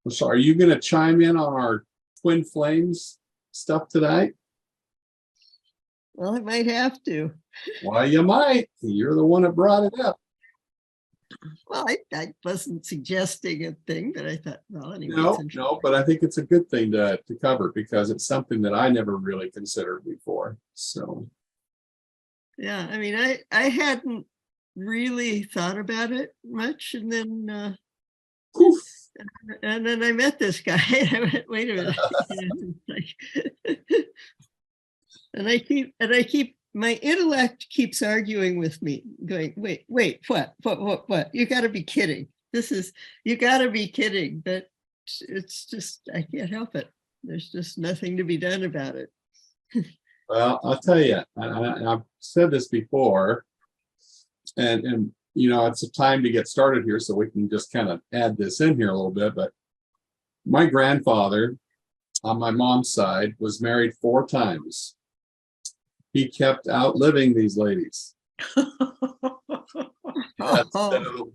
So are you going to chime in on our twin flames stuff tonight? Well, I might have to. Well, you might. You're the one that brought it up. Well, I wasn't suggesting a thing, but I thought, well, anyway. No, but I think it's a good thing to cover because it's something that I never really considered before. So yeah, I mean, I hadn't really thought about it much, and then I met this guy. I went, wait a minute. and I keep my intellect keeps arguing with me, going, wait, what? You got to be kidding. You got to be kidding. But it's just, I can't help it. There's just nothing to be done about it. Well, I'll tell you, I've said this before, and it's a time to get started here, so we can just kind of add this in here a little bit. But my grandfather on my mom's side was married 4 times. He kept outliving these ladies. Yes, so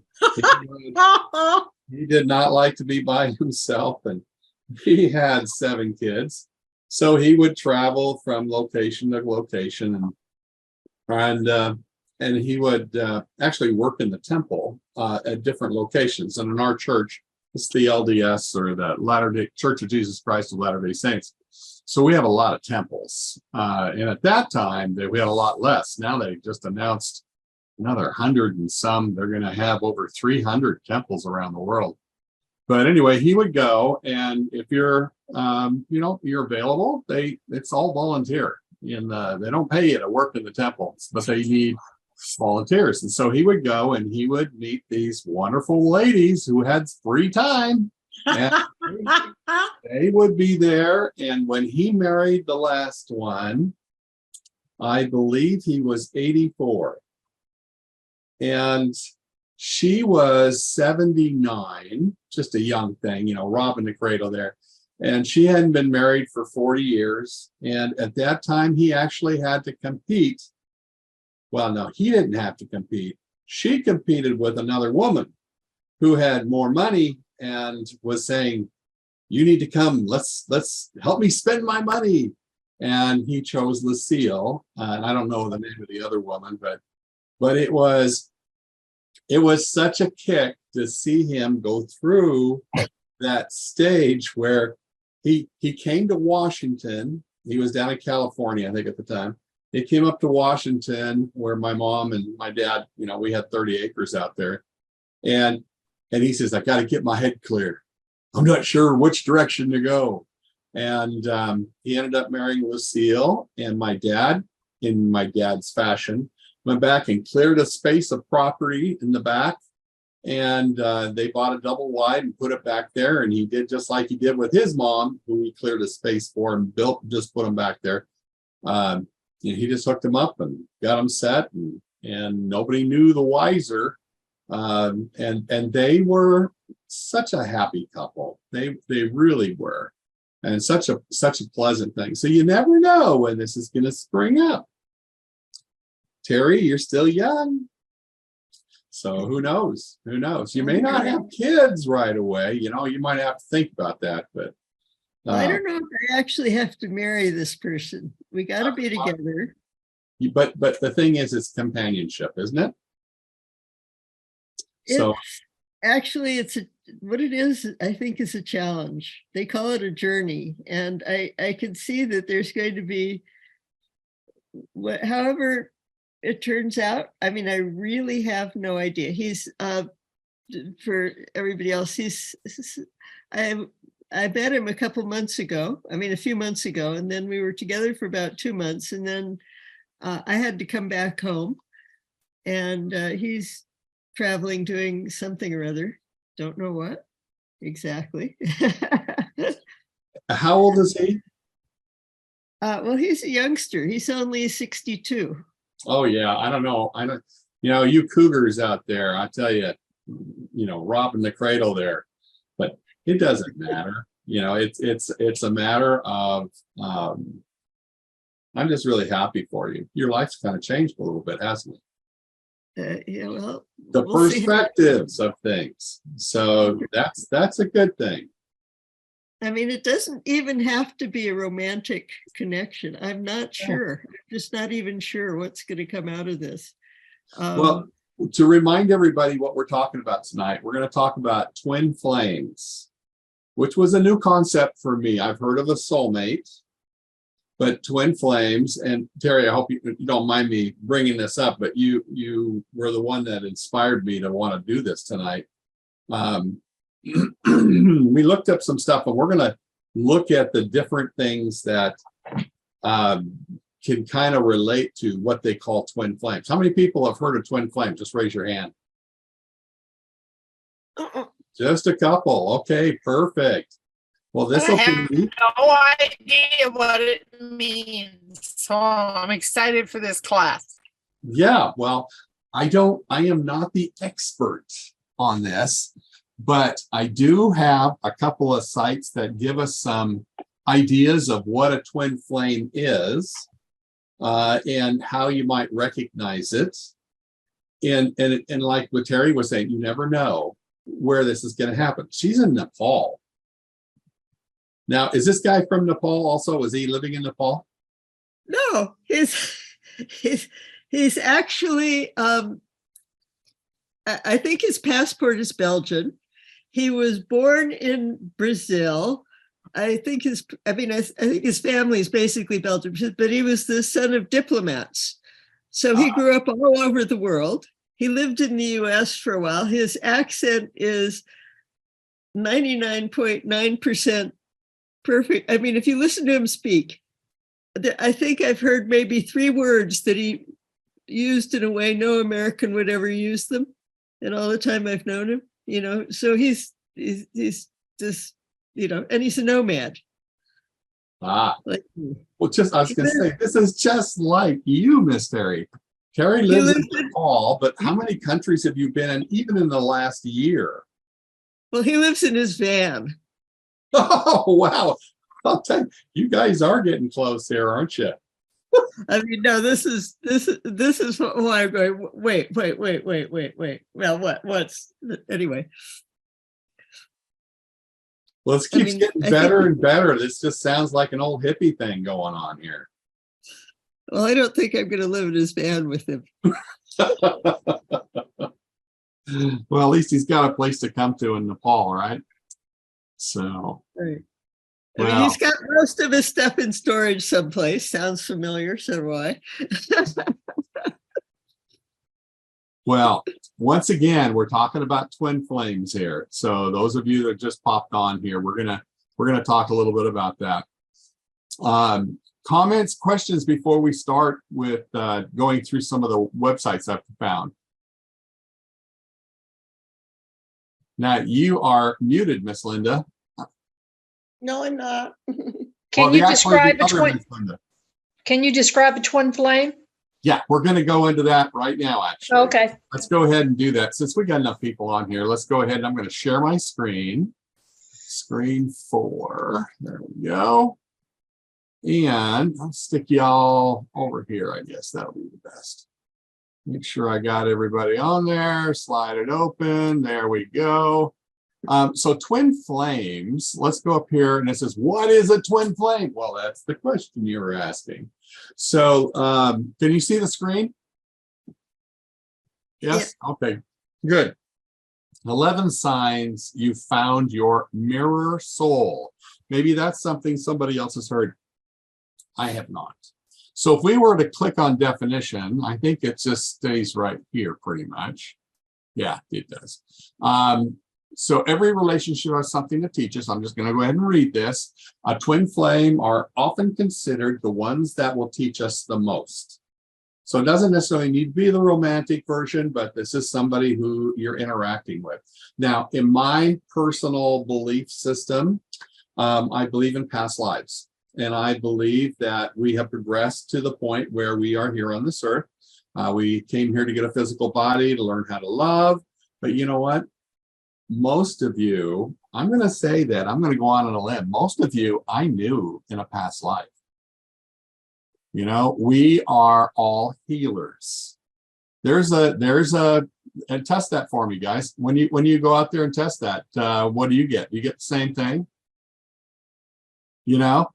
he did not like to be by himself, and he had 7 kids. So he would travel from location to location, and he would actually work in the temple at different locations. And in our church, it's the LDS, or the Latter-day Church of Jesus Christ of Latter-day Saints. So we have a lot of temples. And at that time, we had a lot less. Now they just announced another 100 and some. They're going to have over 300 temples around the world. But anyway, he would go, and if you're, you're available, it's all volunteer. And they don't pay you to work in the temples, but they need volunteers. And so he would go and he would meet these wonderful ladies who had free time. And they would be there. And when he married the last one, I believe he was 84. And she was 79, just a young thing, robbing the cradle there. And she hadn't been married for 40 years. And at that time, he actually had to compete. Well, no, he didn't have to compete. She competed with another woman who had more money and was saying, you need to come, let's help me spend my money. And he chose Lucille. And I don't know the name of the other woman, but it was such a kick to see him go through that stage where he came to Washington. He was down in California, I think, at the time. He came up to Washington, where my mom and my dad, we had 30 acres out there. And he says, I got to get my head clear. I'm not sure which direction to go. And he ended up marrying Lucille, and my dad, in my dad's fashion, went back and cleared a space of property in the back. And they bought a double wide and put it back there. And he did just like he did with his mom, who he cleared a space for and just put them back there. He just hooked them up and got them set, and nobody knew the wiser. And they were such a happy couple. They really were, and such a pleasant thing. So you never know when this is going to spring up. Terry, you're still young. So who knows? Who knows? You may not have kids right away. You might have to think about that. But I don't know if I actually have to marry this person. We got to be together. But the thing is, it's companionship, isn't it? So actually, what it is, I think, is a challenge. They call it a journey. And I can see that there's going to be, however it turns out. I mean, I really have no idea. He's, for everybody else, I met him a few months ago, and then we were together for about 2 months. And then I had to come back home, and he's traveling, doing something or other. Don't know what exactly. How old is he? Well, he's a youngster. He's only 62. Oh, yeah. I don't know. You cougars out there, I tell you, robbing the cradle there, but it doesn't matter. It's a matter of, I'm just really happy for you. Your life's kind of changed a little bit, hasn't it? Well, the perspectives of things. So that's a good thing. I mean, it doesn't even have to be a romantic connection. I'm not sure. I'm just not even sure what's going to come out of this. Well, to remind everybody what we're talking about tonight, we're going to talk about twin flames, which was a new concept for me. I've heard of a soulmate, but twin flames, and Terry, I hope you don't mind me bringing this up, but you were the one that inspired me to want to do this tonight. We looked up some stuff, and we're going to look at the different things that can kind of relate to what they call twin flames. How many people have heard of twin flames? Just raise your hand. Just a couple. Okay, perfect. Well, this will be no idea what it means. So I'm excited for this class. Yeah, well, I am not the expert on this, but I do have a couple of sites that give us some ideas of what a twin flame is, and how you might recognize it. And like what Terry was saying, you never know where this is going to happen. She's in Nepal. Now, is this guy from Nepal also? Is he living in Nepal? No, he's actually, I think his passport is Belgian. He was born in Brazil. I think his family is basically Belgian, but he was the son of diplomats. So he grew up all over the world. He lived in the US for a while. His accent is 99.9% perfect. I mean, if you listen to him speak, I think I've heard maybe 3 words that he used in a way no American would ever use them. And all the time I've known him, so he's just, and he's a nomad. Well, I was He going to say, this is just like you, Miss Terry. Terry lives in Nepal, but how many countries have you been in, even in the last year? Well, he lives in his van. Oh, wow. I'll tell you, you guys are getting close here, aren't you? I mean, no, this is why I'm going, wait. Well, what's anyway. Well, this keeps getting better and better. This just sounds like an old hippie thing going on here. Well, I don't think I'm going to live in his van with him. Well, at least he's got a place to come to in Nepal, right? So, right. I mean, he's got most of his stuff in storage someplace. Sounds familiar, so do I. well, once again, we're talking about twin flames here. So those of you that just popped on here, we're gonna talk a little bit about that. Comments, questions before we start with going through some of the websites I've found. Now you are muted, Miss Linda. No, I'm not. Can you describe a twin flame? Yeah, we're going to go into that right now, actually. Okay. Let's go ahead and do that. Since we got enough people on here, let's go ahead and I'm going to share my screen. Screen 4. There we go. And I'll stick y'all over here, I guess. That'll be the best. Make sure I got everybody on there. Slide it open. There we go. So twin flames, let's go up here and it says, what is a twin flame? Well, that's the question you were asking. So can you see the screen? Yes? Yeah. Okay, good. 11 signs you found your mirror soul. Maybe that's something somebody else has heard. I have not. So if we were to click on definition, I think it just stays right here pretty much. Yeah, it does. So every relationship has something to teach us. I'm just going to go ahead and read this. A twin flame are often considered the ones that will teach us the most. So it doesn't necessarily need to be the romantic version, but this is somebody who you're interacting with. Now, in my personal belief system, I believe in past lives. And I believe that we have progressed to the point where we are here on this earth. We came here to get a physical body, to learn how to love. But you know what? Most of you, I'm going to say that, I'm going to go on a limb. Most of you I knew in a past life. You know, we are all healers. There's a and test that for me, guys. When you go out there and test that, what do you get? You get the same thing? you know?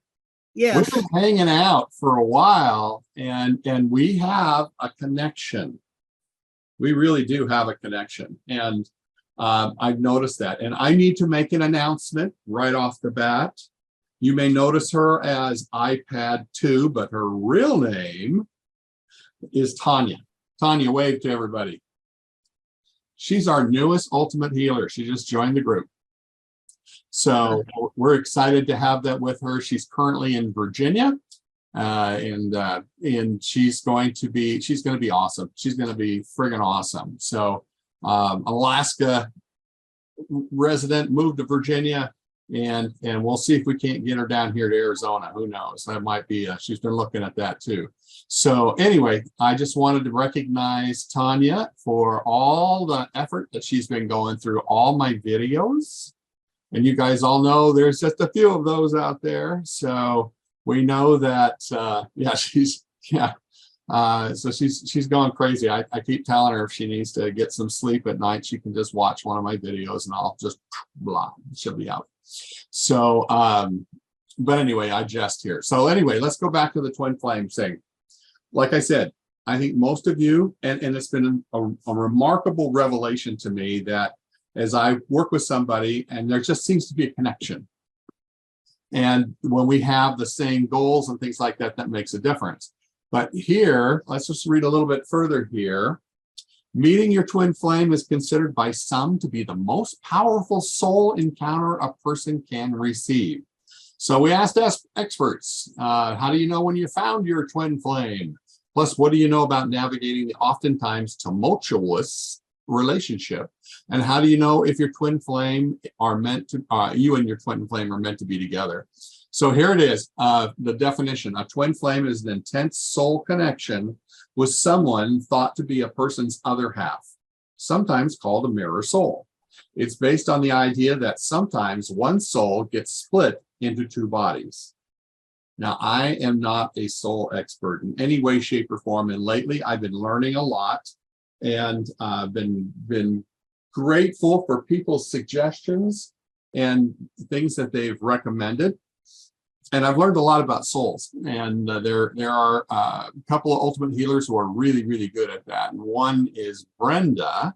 Yes. We've been hanging out for a while and we have a connection. We really do have a connection. And I've noticed that. And I need to make an announcement right off the bat. You may notice her as iPad 2, but her real name is Tanya. Tanya, wave to everybody. She's our newest Ultimate Healer. She just joined the group. So we're excited to have that with her. She's currently in Virginia, and she's going to be awesome. She's going to be friggin' awesome. So Alaska resident, moved to Virginia, and we'll see if we can't get her down here to Arizona. Who knows? That might be. She's been looking at that too. So anyway, I just wanted to recognize Tanya for all the effort that she's been going through all my videos. And you guys all know there's just a few of those out there. So we know that, so she's going crazy. I keep telling her if she needs to get some sleep at night, she can just watch one of my videos and I'll just blah, she'll be out. So, but anyway, I jest here. So anyway, let's go back to the twin flame thing. Like I said, I think most of you, and it's been a remarkable revelation to me that as I work with somebody and there just seems to be a connection. And when we have the same goals and things like that, that makes a difference. But here, let's just read a little bit further here. Meeting your twin flame is considered by some to be the most powerful soul encounter a person can receive. So we asked experts, how do you know when you found your twin flame? Plus, what do you know about navigating the oftentimes tumultuous relationship? And how do you know if your twin flame are meant to, you and your twin flame are meant to be together? So here it is, the definition. A twin flame is an intense soul connection with someone thought to be a person's other half, sometimes called a mirror soul. It's based on the idea that sometimes one soul gets split into two bodies. Now, I am not a soul expert in any way, shape, or form, and lately I've been learning a lot and been grateful for people's suggestions and things that they've recommended. And I've learned a lot about souls, and there are a couple of ultimate healers who are really, really good at that. And one is Brenda.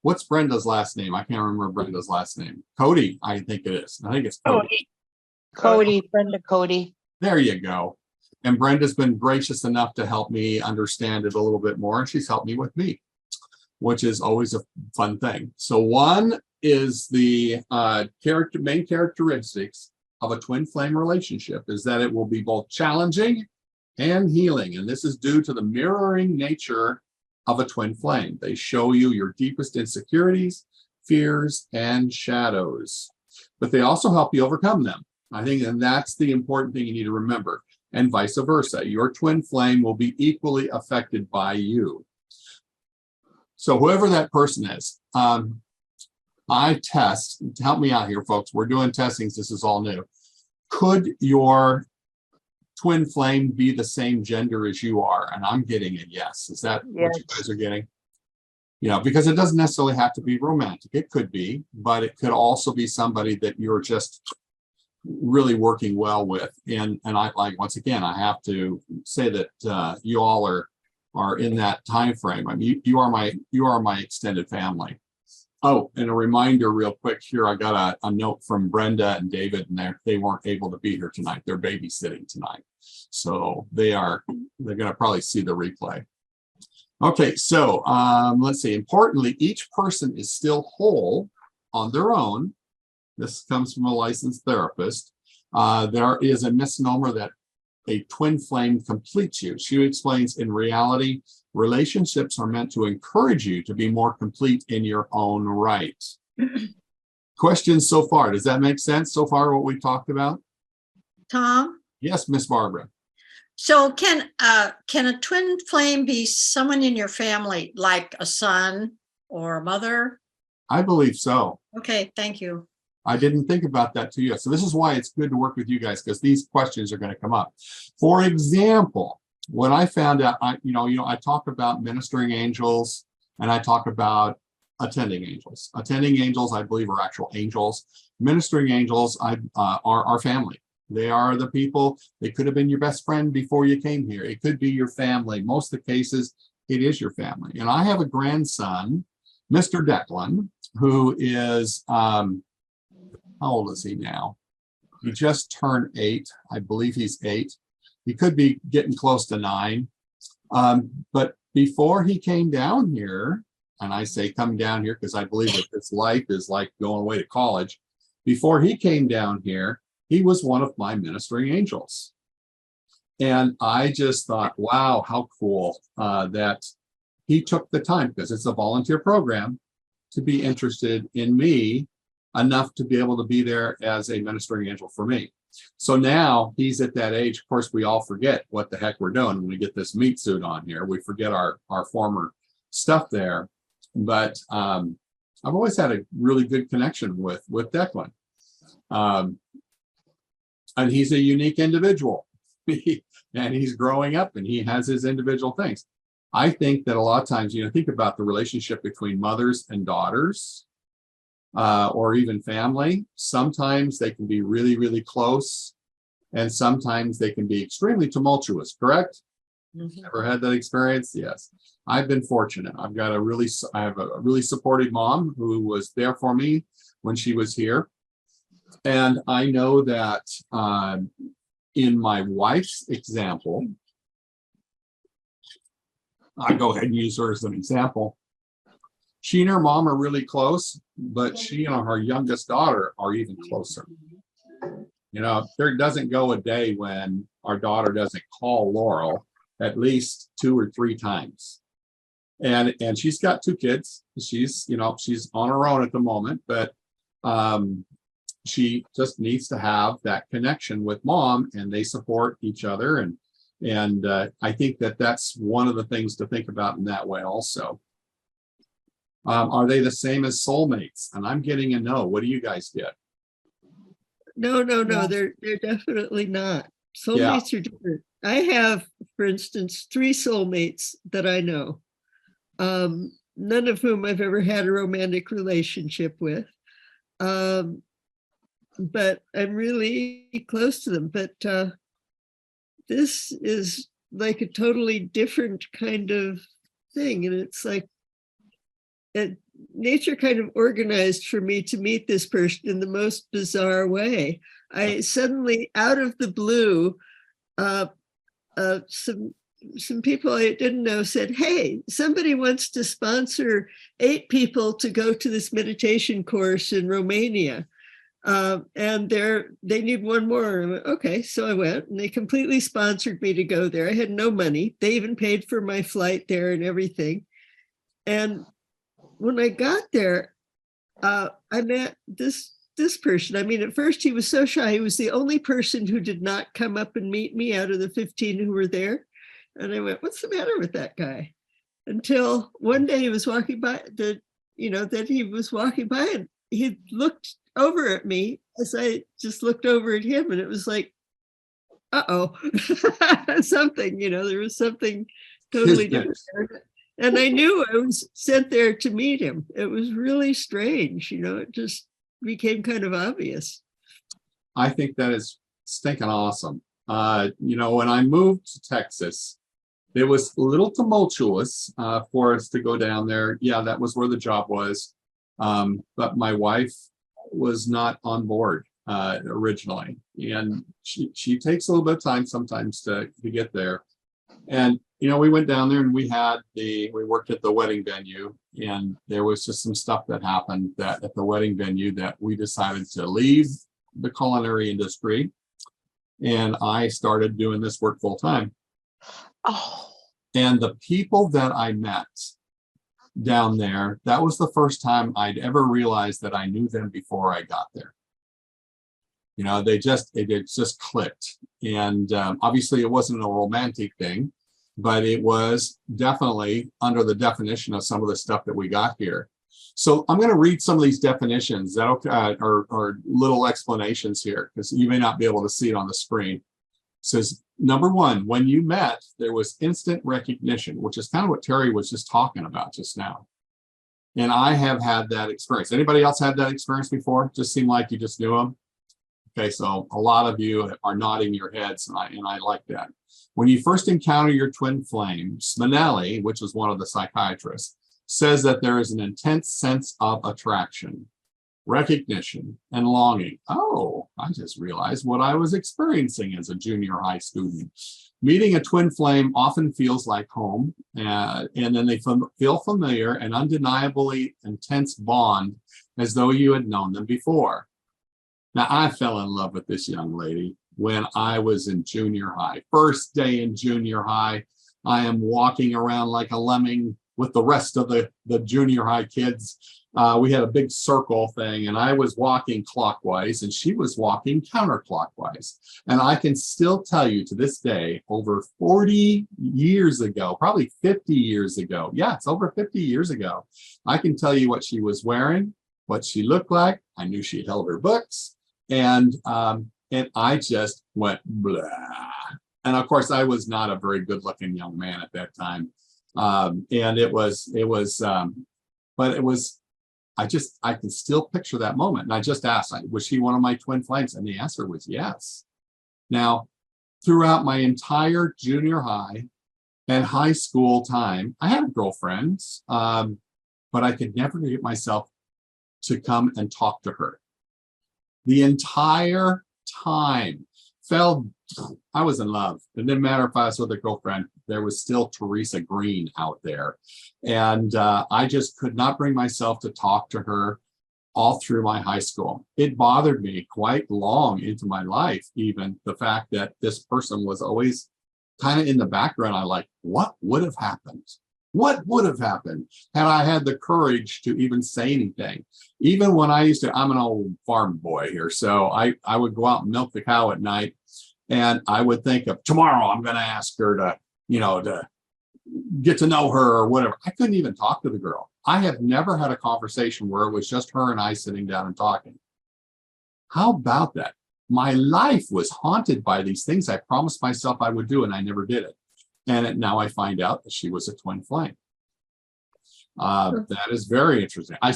What's Brenda's last name? I can't remember Brenda's last name. Cody, I think it is. I think it's Cody. Brenda Cody. There you go. And Brenda's been gracious enough to help me understand it a little bit more, and she's helped me with me, which is always a fun thing. So one is the main characteristics of a twin flame relationship is that it will be both challenging and healing. And this is due to the mirroring nature of a twin flame. They show you your deepest insecurities, fears, and shadows, but they also help you overcome them. I think, and that's the important thing you need to remember, and vice versa. Your twin flame will be equally affected by you. So whoever that person is, I test, help me out here, folks. We're doing testings. This is all new. Could your twin flame be the same gender as you are? And I'm getting a yes. Is that what you guys are getting? Yeah, because it doesn't necessarily have to be romantic. It could be, but it could also be somebody that you're just really working well with. And I like, once again, I have to say that you all are in that time frame. I mean, you are my extended family. Oh, and a reminder real quick here, I got a note from Brenda and David, and they weren't able to be here tonight. They're babysitting tonight. So they're going to probably see the replay. Okay, so let's see. Importantly, each person is still whole on their own. This comes from a licensed therapist. There is a misnomer that a twin flame completes you. She explains, in reality, relationships are meant to encourage you to be more complete in your own right. Questions so far? Does that make sense so far, what we talked about? Tom? Yes, Miss Barbara. So can a twin flame be someone in your family, like a son or a mother? I believe so. Okay, thank you. I didn't think about that too yet. So this is why it's good to work with you guys, because these questions are going to come up. For example, when I found out, I talk about ministering angels, and I talk about attending angels. Attending angels, I believe, are actual angels. Ministering angels are family. They are the people. They could have been your best friend before you came here. It could be your family. Most of the cases, it is your family. And I have a grandson, Mr. Declan, who is, how old is he now? He just turned 8. I believe he's 8. He could be getting close to 9. But before he came down here, and I say come down here because I believe that this life is like going away to college. Before he came down here, he was one of my ministering angels. And I just thought, wow, how cool that he took the time, because it's a volunteer program, to be interested in me enough to be able to be there as a ministering angel for me. So now he's at that age. Of course, we all forget what the heck we're doing when we get this meat suit on here. We forget our former stuff there. But I've always had a really good connection with Declan. And he's a unique individual. And he's growing up and he has his individual things. I think that a lot of times, think about the relationship between mothers and daughters, or even family. Sometimes they can be really, really close, and sometimes they can be extremely tumultuous, correct? Mhm. Ever had that experience? Yes. I've been fortunate. I have a really supportive mom who was there for me when she was here. And I know that in my wife's example, I'll go ahead and use her as an example. She and her mom are really close, but she and her youngest daughter are even closer. There doesn't go a day when our daughter doesn't call Laurel at least 2 or 3 times. And she's got 2 kids. She's on her own at the moment, but she just needs to have that connection with mom, and they support each other. And I think that that's one of the things to think about in that way also. Are they the same as soulmates? And I'm getting a no. What do you guys get? No, Yeah. they're definitely not. Yeah. Soulmates are different. I have, for instance, 3 soulmates that I know, none of whom I've ever had a romantic relationship with. But I'm really close to them. But this is like a totally different kind of thing. And it's like nature kind of organized for me to meet this person in the most bizarre way. I suddenly, out of the blue, some people I didn't know said, hey, somebody wants to sponsor 8 people to go to this meditation course in Romania. And they need 1 more. I went, okay, so I went, and they completely sponsored me to go there. I had no money. They even paid for my flight there and everything. And when I got there, I met this person. I mean, at first he was so shy. He was the only person who did not come up and meet me out of the 15 who were there. And I went, what's the matter with that guy? Until one day he was walking by, that he was walking by, and he looked over at me as I just looked over at him, and it was like, uh-oh, something, there was something totally different. And I knew I was sent there to meet him. It was really strange, it just became kind of obvious. I think that is stinking awesome. When I moved to Texas, it was a little tumultuous for us to go down there. Yeah, that was where the job was. But my wife was not on board originally. And she takes a little bit of time sometimes to get there. And, we went down there and we worked at the wedding venue, and there was just some stuff that happened at the wedding venue that we decided to leave the culinary industry. And I started doing this work full time. Oh, And the people that I met down there, that was the first time I'd ever realized that I knew them before I got there. It just clicked. And obviously it wasn't a romantic thing, but it was definitely under the definition of some of the stuff that we got here. So I'm going to read some of these definitions that or little explanations here, because you may not be able to see it on the screen. It says, number 1, when you met, there was instant recognition, which is kind of what Terry was just talking about just now. And I have had that experience. Anybody else had that experience before? Just seemed like you just knew them. Okay, so a lot of you are nodding your heads, and I like that. When you first encounter your twin flame, Spinelli, which is one of the psychiatrists, says that there is an intense sense of attraction, recognition, and longing. Oh, I just realized what I was experiencing as a junior high student. Meeting a twin flame often feels like home, and then they feel familiar and undeniably intense bond as though you had known them before. Now, I fell in love with this young lady when I was in junior high. First day in junior high, I am walking around like a lemming with the rest of the junior high kids. We had a big circle thing, and I was walking clockwise and she was walking counterclockwise. And I can still tell you to this day, over 40 years ago, probably 50 years ago. Yeah, it's over 50 years ago. I can tell you what she was wearing, what she looked like. I knew she held her books, and I just went blah. And of course, I was not a very good looking young man at that time. I can still picture that moment. And I just asked, was she one of my twin flames? And the answer was yes. Now, throughout my entire junior high and high school time, I had girlfriends, but I could never get myself to come and talk to her. The entire time I was in love. It didn't matter if I was with a girlfriend, there was still Teresa Green out there. And I just could not bring myself to talk to her all through my high school. It bothered me quite long into my life, even the fact that this person was always kind of in the background. I like, what would have happened? What would have happened had I had the courage to even say anything? Even when I'm an old farm boy here, so I would go out and milk the cow at night, and I would think of tomorrow I'm going to ask her to get to know her or whatever. I couldn't even talk to the girl. I have never had a conversation where it was just her and I sitting down and talking. How about that? My life was haunted by these things I promised myself I would do, and I never did it. And now I find out that she was a twin flame. That is very interesting. I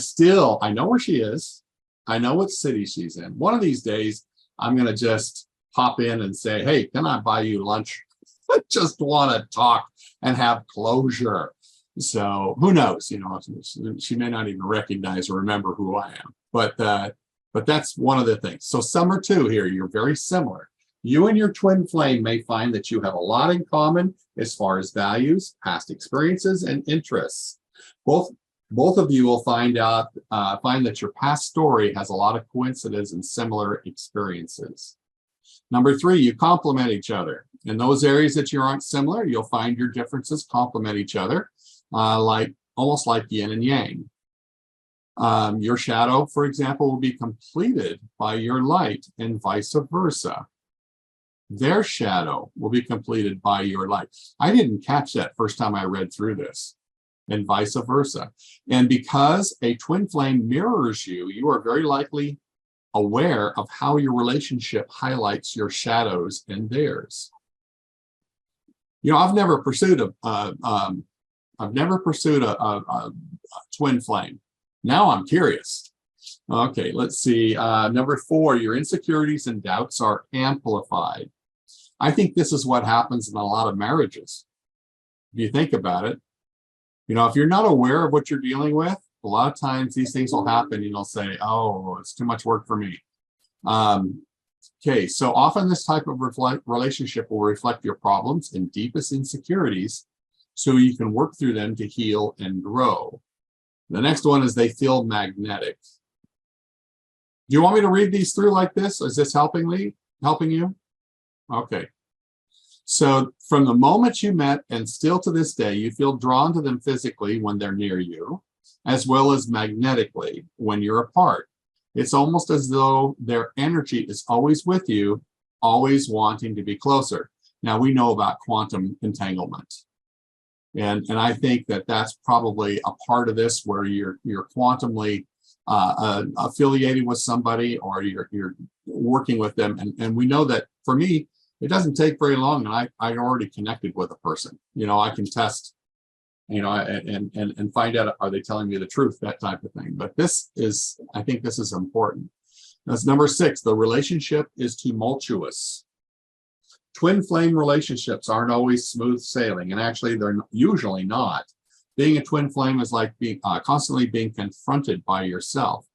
know where she is. I know what city she's in. One of these days, I'm going to just pop in and say, hey, can I buy you lunch? I just want to talk and have closure. So who knows? She may not even recognize or remember who I am. But that's one of the things. So summer two here, you're very similar. You and your twin flame may find that you have a lot in common as far as values, past experiences, and interests. Both of you will find that your past story has a lot of coincidence and similar experiences. Number three, you complement each other. In those areas that you aren't similar, you'll find your differences complement each other, almost like yin and yang. Your shadow, for example, will be completed by your light, and vice versa. Their shadow will be completed by your light. I didn't catch that first time I read through this, and vice versa. And because a twin flame mirrors you, you are very likely aware of how your relationship highlights your shadows and theirs. I've never pursued a twin flame. Now I'm curious. Okay, let's see. Number four, your insecurities and doubts are amplified. I think this is what happens in a lot of marriages. If you think about it, if you're not aware of what you're dealing with, a lot of times these things will happen. You'll say, oh, it's too much work for me. Okay, so often this type of relationship will reflect your problems and deepest insecurities so you can work through them to heal and grow. The next one is they feel magnetic. Do you want me to read these through like this? Is this helping you? Okay. So from the moment you met and still to this day, you feel drawn to them physically when they're near you, as well as magnetically when you're apart. It's almost as though their energy is always with you, always wanting to be closer. Now we know about quantum entanglement. And I think that that's probably a part of this where you're quantumly affiliated with somebody, or you're working with them. And we know that for me, it doesn't take very long, and I already connected with a person. I can test and find out, are they telling me the truth, that type of thing. But I think this is important. That's number 6. The relationship is tumultuous. Twin flame relationships aren't always smooth sailing, and actually they're usually not. Being a twin flame is like being constantly being confronted by yourself,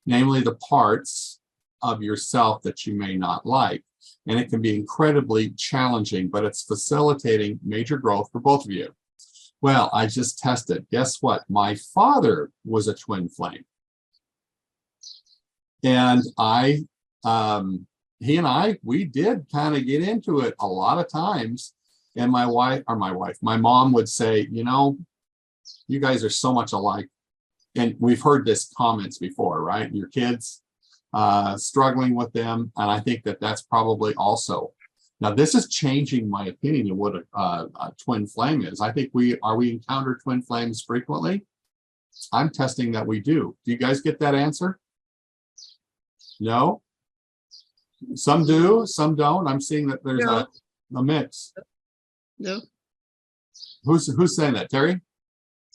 namely the parts of yourself that you may not like. And it can be incredibly challenging, but it's facilitating major growth for both of you. Well, I just tested. Guess what? My father was a twin flame. And he and I, we did kind of get into it a lot of times. And my mom would say, you guys are so much alike. And we've heard this comments before, right? Your kids struggling with them. And I think that's probably also. Now, this is changing my opinion of what a twin flame is. I think we encounter twin flames frequently. I'm testing that we do. Do you guys get that answer? No? Some do, some don't. I'm seeing that there's No. a mix. No, Who's saying that? Terry?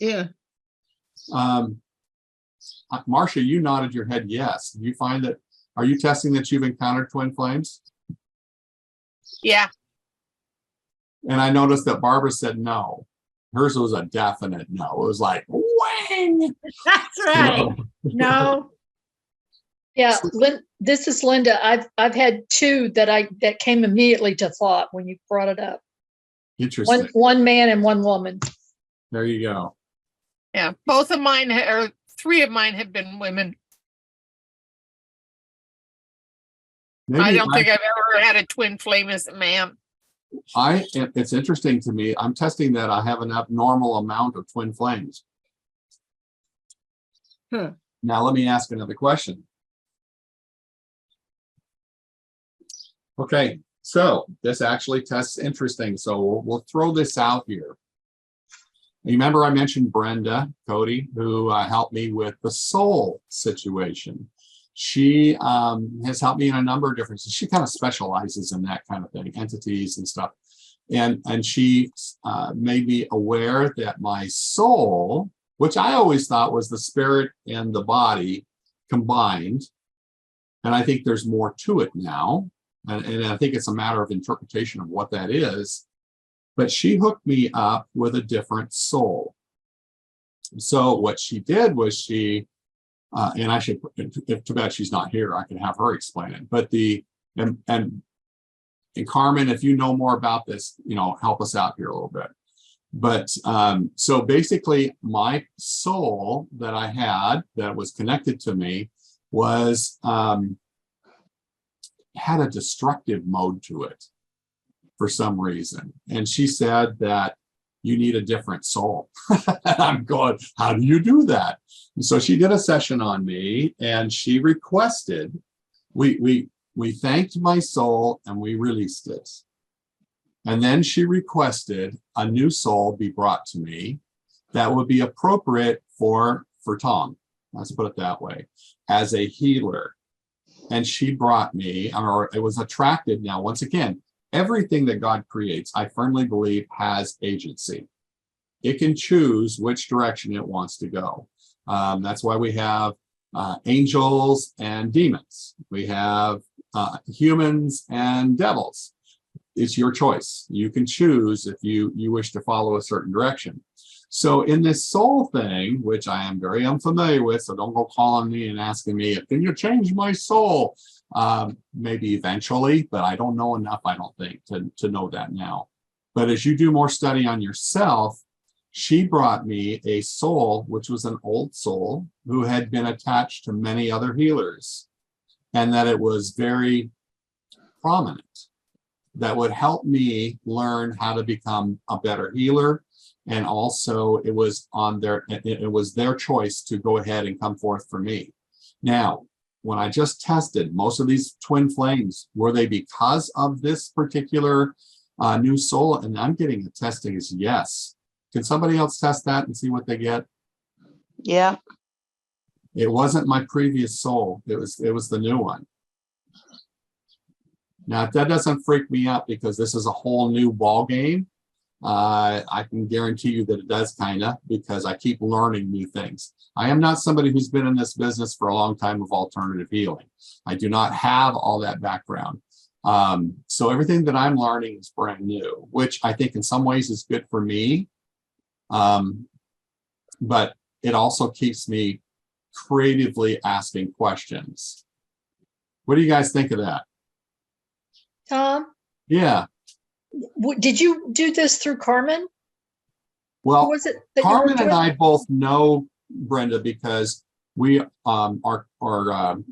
yeah, Marcia, you nodded your head yes. Do you find that, are you testing that you've encountered twin flames? Yeah, And I noticed that Barbara said no. Hers was a definite no. It was like, wang! That's right. No, Yeah, this is Linda. I've had 2 that came immediately to thought when you brought it up. Interesting. One man and one woman. There you go. yeah. Both of mine, or 3 of mine have been women. Maybe I don't think I've ever had a twin flame as a man. it's interesting to me. I'm testing that I have an abnormal amount of twin flames. Huh. Now, let me ask another question. Okay, so this actually tests interesting. So we'll throw this out here. You remember I mentioned Brenda Cody, who helped me with the soul situation. She has helped me in a number of different, she kind of specializes in that kind of thing, entities and stuff. And she made me aware that my soul, which I always thought was the spirit and the body combined, and I think there's more to it now. And I think it's a matter of interpretation of what that is. But she hooked me up with a different soul. So what she did was and I should, if too bad she's not here, I can have her explain it. But and Carmen, if you know more about this, help us out here a little bit. But so basically, my soul that I had that was connected to me was had a destructive mode to it for some reason. And she said that you need a different soul. And I'm going, how do you do that? And so she did a session on me, and she requested, we thanked my soul and we released it. And then she requested a new soul be brought to me that would be appropriate for Tom, let's put it that way, as a healer. And she brought me, or it was attracted. Now, once again, everything that God creates, I firmly believe, has agency. It can choose which direction it wants to go. That's why we have angels and demons. We have humans and devils. It's your choice. You can choose if you wish to follow a certain direction. So in this soul thing, which I am very unfamiliar with, so don't go calling me and asking me, can you change my soul? Maybe eventually, but I don't know enough, I don't think, to know that now. But as you do more study on yourself, she brought me a soul, which was an old soul, who had been attached to many other healers, and that it was very prominent, that would help me learn how to become a better healer. And also it was their choice to go ahead and come forth for me. Now, when I just tested most of these twin flames, were they because of this particular new soul? And I'm getting the testing is yes. Can somebody else test that and see what they get? Yeah. It wasn't my previous soul. It was the new one. Now, if that doesn't freak me out because this is a whole new ball game, I can guarantee you that it does kinda, because I keep learning new things. I am not somebody who's been in this business for a long time of alternative healing. I do not have all that background. So everything that I'm learning is brand new, which I think in some ways is good for me. But it also keeps me creatively asking questions. What do you guys think of that? Tom, Yeah, did you do this through Carmen? Who well, was it that you Carmen worked and with? I both know Brenda because we are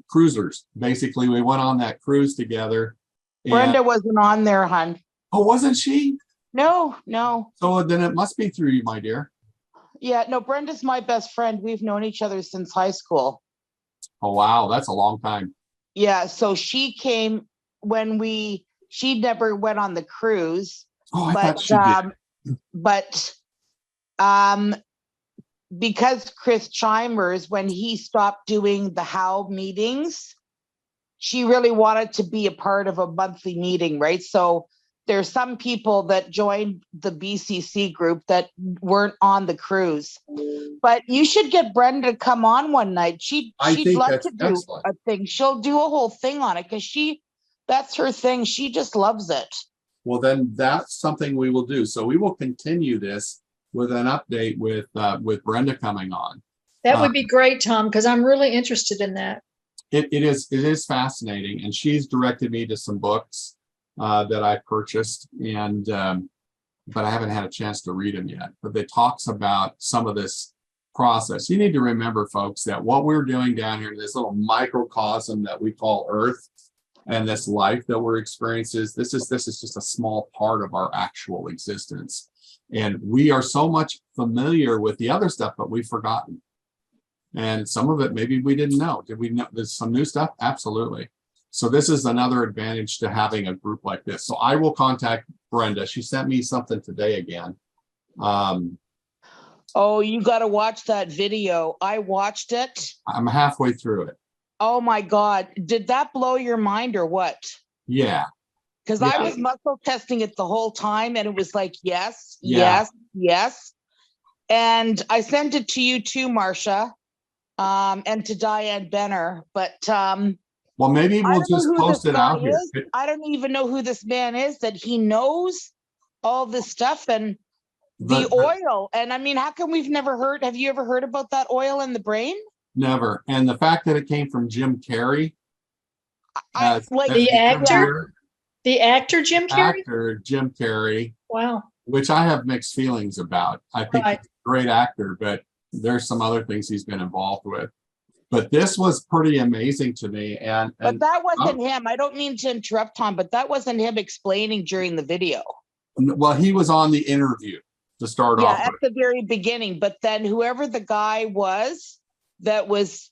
cruisers. Basically, we went on that cruise together. And, Brenda wasn't on there, hon. oh, wasn't she? No, no. So then it must be through you, my dear. Yeah, no, Brenda's my best friend. We've known each other since high school. Oh, wow, that's a long time. Yeah, so she came when she never went on the cruise, Oh, I but thought she did. but because Chris Chimers, when he stopped doing the HOW meetings, she really wanted to be a part of a monthly meeting, right? So there's some people that joined the BCC group that weren't on the cruise. But you should get Brenda to come on one night. She'd think love that's to do excellent. a thing. She'll do a whole thing on it because that's her thing. She just loves it. Well, then that's something we will do. So we will continue this with an update with Brenda coming on. That would be great, Tom, because I'm really interested in that. It is fascinating, and she's directed me to some books that I purchased, and but I haven't had a chance to read them yet. But it talks about some of this process. You need to remember, folks, that what we're doing down here in this little microcosm that we call Earth, and this life that we're experiencing, this is just a small part of our actual existence. And we are so much familiar with the other stuff, but we've forgotten. And some of it, maybe we didn't know. Did we know there's some new stuff? Absolutely. So this is another advantage to having a group like this. So I will contact Brenda. She sent me something today again. Oh, you got to watch that video. I watched it. I'm halfway through it. Oh my God. Did that blow your mind or what? Yeah. Because Yeah. I was muscle testing it the whole time and it was like, yes, Yeah. yes, yes. And I sent it to you too, Marcia, and to Diane Benner. But Well, maybe I we'll don't know just who post this it guy out here. is. I don't even know who this man is, that he knows all this stuff and the But oil. And I mean, how come we've never heard? Have you ever heard about that oil in the brain? never. And the fact that it came from Jim Carrey. Like The actor? The actor Jim Carrey? Actor Jim Carrey, Wow. which I have mixed feelings about. I think Right. he's a great actor, but there's some other things he's been involved with. But this was pretty amazing to me. But that wasn't him. I don't mean to interrupt, Tom, but that wasn't him explaining during the video. well, he was on the interview to start Yeah, off at with. the very beginning. But then whoever the guy was that was,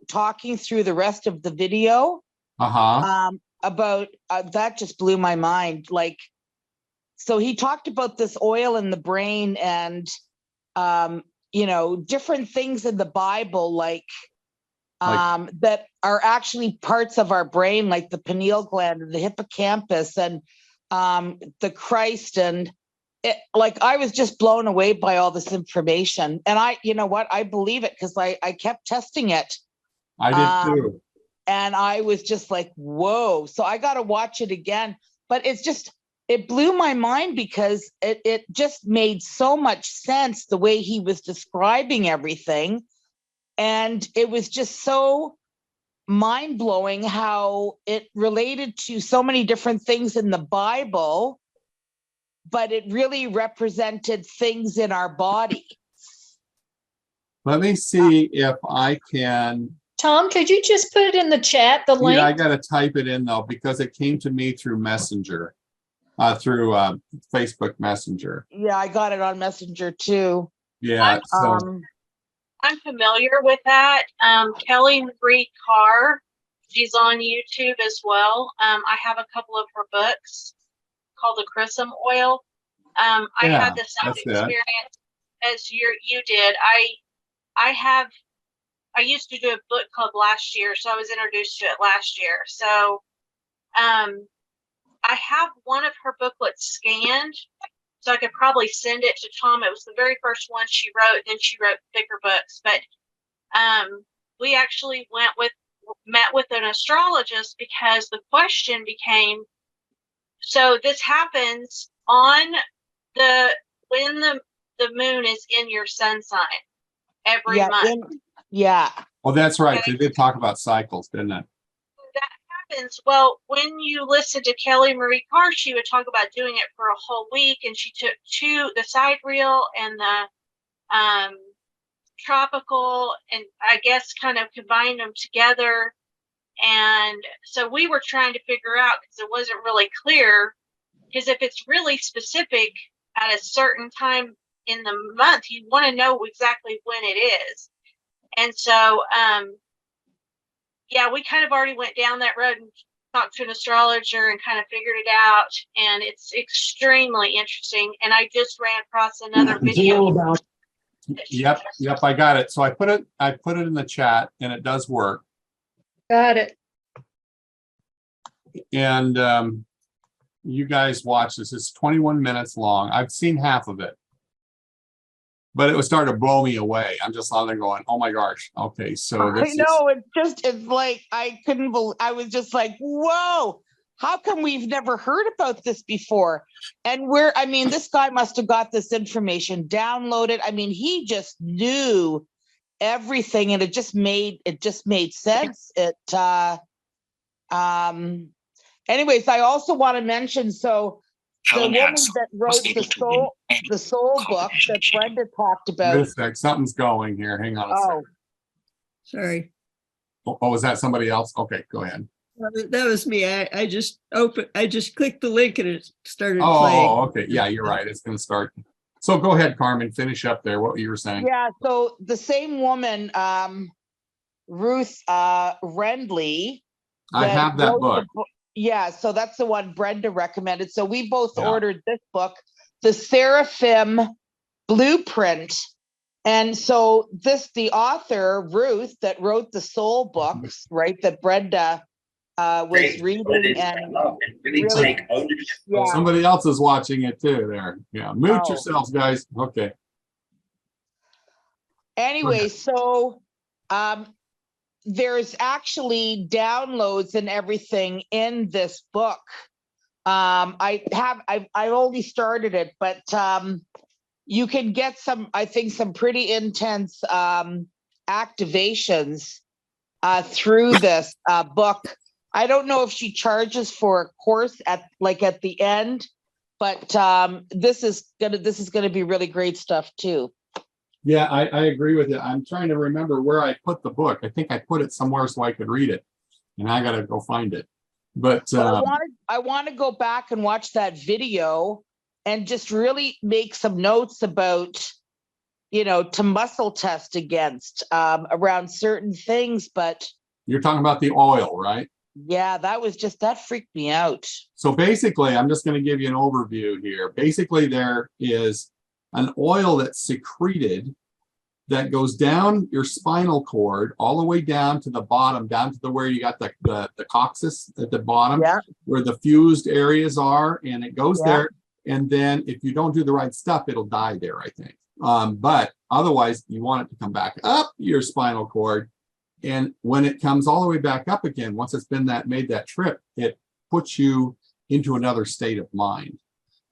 talking through the rest of the video about that just blew my mind. Like, so he talked about this oil in the brain and, different things in the Bible, like that are actually parts of our brain, like the pineal gland and the hippocampus and the Christ. And I was just blown away by all this information. And I believe it because I kept testing it. I did too. And I was just like, whoa. So I got to watch it again. But it blew my mind because it just made so much sense the way he was describing everything. And it was just so mind-blowing how it related to so many different things in the Bible, but it really represented things in our body. Let me see if I can. Tom, could you just put it in the chat, the link? Yeah, I got to type it in though, because it came to me through Messenger, through Facebook Messenger. Yeah, I got it on Messenger too. Yeah. So I'm familiar with that. Kelly Marie Carr, she's on YouTube as well. I have a couple of her books called The Chrism Oil. I had the same experience as you did. I used to do a book club last year, so I was introduced to it last year. So I have one of her booklets scanned, so I could probably send it to Tom. It was the very first one she wrote, then she wrote thicker books. But we actually met with an astrologist because the question became, so this happens on when the moon is in your sun sign every Yeah, month. yeah. Oh, that's right. Okay. They did talk about cycles, didn't it? That happens. Well, when you listen to Kelly Marie Carr, she would talk about doing it for a whole week, and she took the sidereal and the tropical, and I guess kind of combined them together. And so we were trying to figure out, because it wasn't really clear, because if it's really specific at a certain time in the month, you want to know exactly when it is. And so, yeah, we kind of already went down that road and talked to an astrologer and kind of figured it out. And it's extremely interesting. And I just ran across another video. Yep, I got it. So I put it in the chat, and it does work. Got it. And you guys watch this. It's 21 minutes long. I've seen half of it, but it was starting to blow me away. I'm just on there going, "Oh my gosh!" Okay, so I know, it's like I couldn't believe. I was just like, "Whoa! How come we've never heard about this before?" And this guy must have got this information downloaded. I mean, he just knew everything, and it just made sense. Anyways, I also want to mention, so the woman that wrote the soul book that Brenda talked wait about. a sec, something's going here. Hang on a Oh, second. Sorry. Oh, was that somebody else? Okay, go ahead. That was me. I just clicked the link and it started playing. Oh, okay. Yeah, you're right. It's going to start. So go ahead, Carmen, finish up there. What you were saying. yeah. So the same woman, Ruth Rendley. I have that wrote the book. Yeah, so that's the one Brenda recommended. So we both Yeah. ordered this book, The Seraphim Blueprint. And so the author, Ruth, that wrote the soul books, right, that Brenda was reading and really, yeah. Somebody else is watching it too there. Yeah, mute Oh. yourselves, guys. Okay. Anyway, so there's actually downloads and everything in this book. I've only started it, but you can get some pretty intense activations through this book. I don't know if she charges for a course at the end, but this is gonna be really great stuff too. Yeah, I agree with you. I'm trying to remember where I put the book. I think I put it somewhere so I could read it, and I got to go find it. But I want to go back and watch that video and just really make some notes about, to muscle test against around certain things. But you're talking about the oil, right? yeah, that freaked me out. So basically, I'm just going to give you an overview here. Basically, there is an oil that's secreted that goes down your spinal cord all the way down to the bottom, down to where you got the coccyx at the bottom, Yeah. where the fused areas are, and it goes Yeah. there. And then if you don't do the right stuff, it'll die there, I think. But otherwise, you want it to come back up your spinal cord. And when it comes all the way back up again, once it's been made that trip, it puts you into another state of mind.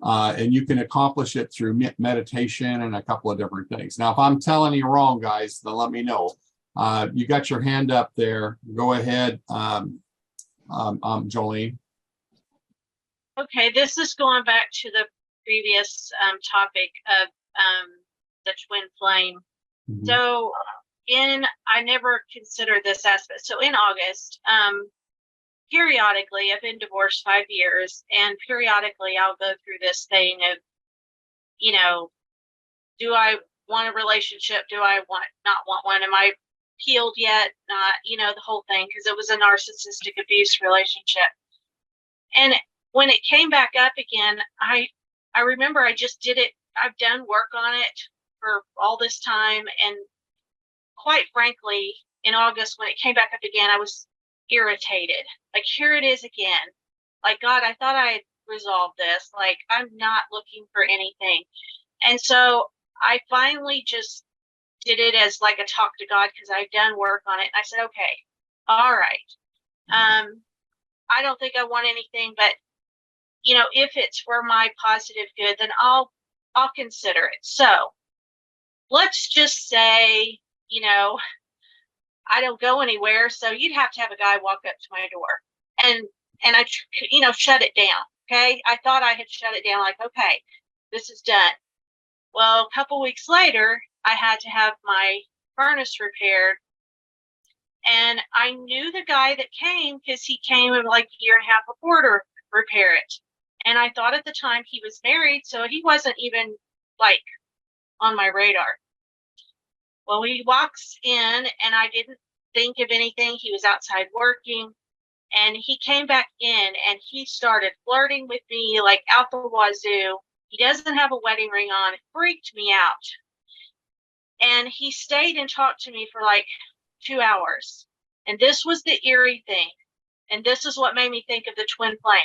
And you can accomplish it through meditation and a couple of different things. Now, if I'm telling you wrong, guys, then let me know. You got your hand up there. Go ahead, Jolene. Okay, this is going back to the previous topic of the twin flame. Mhm. So I never considered this aspect. So in August, periodically, I've been divorced 5 years, and periodically I'll go through this thing of, do I want a relationship? Do I not want one? Am I healed yet? Not, the whole thing, because it was a narcissistic abuse relationship. And when it came back up again, I remember I just did it. I've done work on it for all this time. And quite frankly, in August, when it came back up again, I was irritated. Like, here it is again. Like, God, I thought I had resolve this. Like, I'm not looking for anything. And so I finally just did it as like a talk to God, because I'd done work on it. And I said, okay, all right. I don't think I want anything, but you know, if it's for my positive good, then I'll consider it. So let's just say, you know, I don't go anywhere, so you'd have to have a guy walk up to my door, and I, you know, shut it down. Okay, I thought I had shut it down, like, okay, this is done. Well, a couple weeks later, I had to have my furnace repaired, and I knew the guy that came because he came like a year and a half before to repair it. And I thought at the time he was married, so he wasn't even like on my radar. Well, he walks in and I didn't think of anything. He was outside working, and he came back in and he started flirting with me like out the wazoo. He doesn't have a wedding ring on. It freaked me out. And he stayed and talked to me for like 2 hours. And this was the eerie thing. And this is what made me think of the twin flame.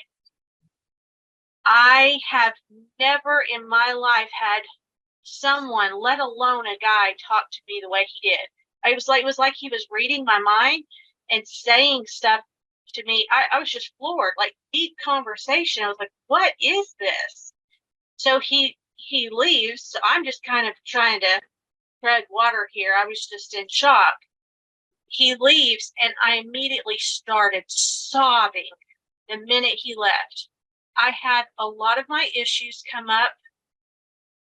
I have never in my life had someone, let alone a guy, talk to me the way he did. It was like he was reading my mind and saying stuff to me. I was just floored, like deep conversation. I was like, what is this? So he leaves. So I'm just kind of trying to tread water here. I was just in shock. He leaves and I immediately started sobbing the minute he left. I had a lot of my issues come up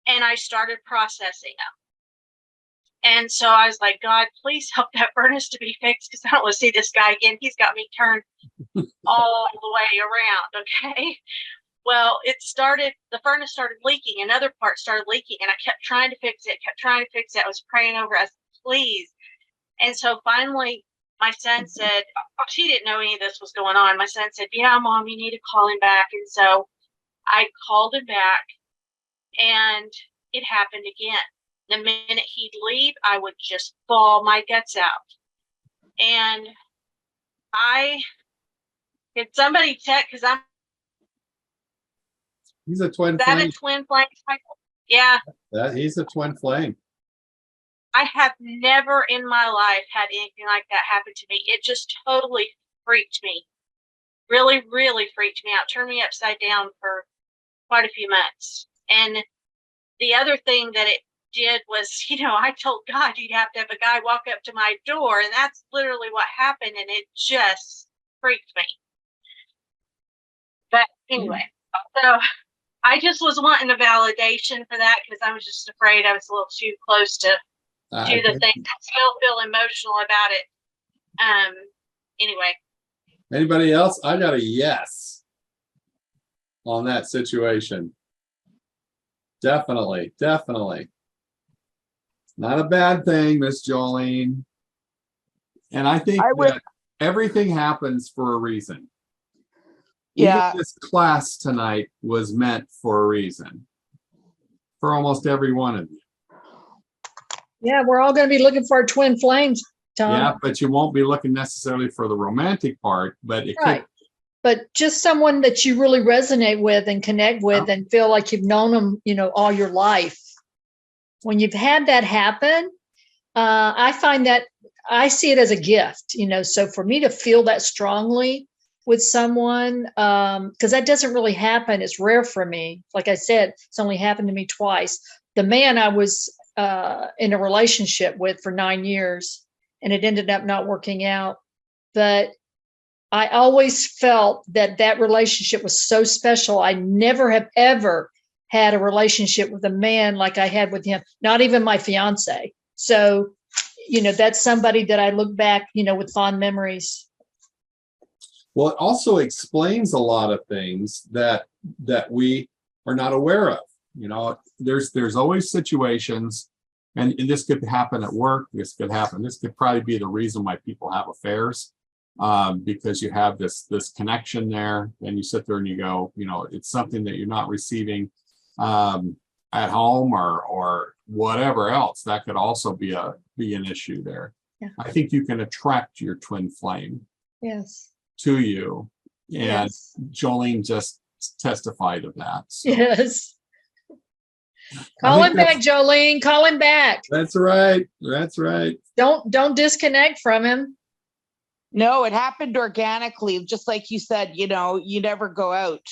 and I started processing them. And so I was like, God, please help that furnace to be fixed, because I don't want to see this guy again. He's got me turned all the way around. Okay. Well, the furnace started leaking, another part started leaking, and I kept trying to fix it, I was praying over us, please. And so finally, my son said, she didn't know any of this was going on. My son said, yeah, Mom, you need to call him back. And so I called him back, and it happened again. The minute he'd leave, I would just bawl my guts out. And could somebody check, because He's a twin is that flame. a twin flame cycle? Yeah. He's a twin flame. I have never in my life had anything like that happen to me. It just totally freaked me. Really, really freaked me out. Turned me upside down for quite a few months. And the other thing that it did was, you know, I told God you'd have to have a guy walk up to my door, and that's literally what happened, and it just freaked me. But anyway, so I just was wanting a validation for that, because I was just afraid I was a little too close to do the thing. I still feel emotional about it. Anyway. Anybody else? I got a yes on that situation. Definitely. Not a bad thing, Miss Jolene. And I think that everything happens for a reason. Yeah. Even this class tonight was meant for a reason. For almost every one of you. Yeah, we're all going to be looking for our twin flames, Tom. Yeah, but you won't be looking necessarily for the romantic part, but it Right. could. But just someone that you really resonate with and connect with and feel like you've known them, you know, all your life. When you've had that happen, I find that I see it as a gift, you know, so for me to feel that strongly with someone, because that doesn't really happen. It's rare for me. Like I said, it's only happened to me twice. The man I was in a relationship with for 9 years, and it ended up not working out. But I always felt that that relationship was so special. I never have ever had a relationship with a man like I had with him, not even my fiance. So, you know, that's somebody that I look back, you know, with fond memories. Well, it also explains a lot of things that we are not aware of. You know, there's always situations, and this could happen at work. This could probably be the reason why people have affairs, because you have this connection there, and you sit there and you go, you know, it's something that you're not receiving at home or whatever else. That could also be an issue there. Yeah. I think you can attract your twin flame Yes. to you, and Yes. Jolene just testified of that. So Yes. I Call think him back, Jolene. Call him back. that's right. That's right. Don't disconnect from him. No, it happened organically, just like you said, you know, you never go out.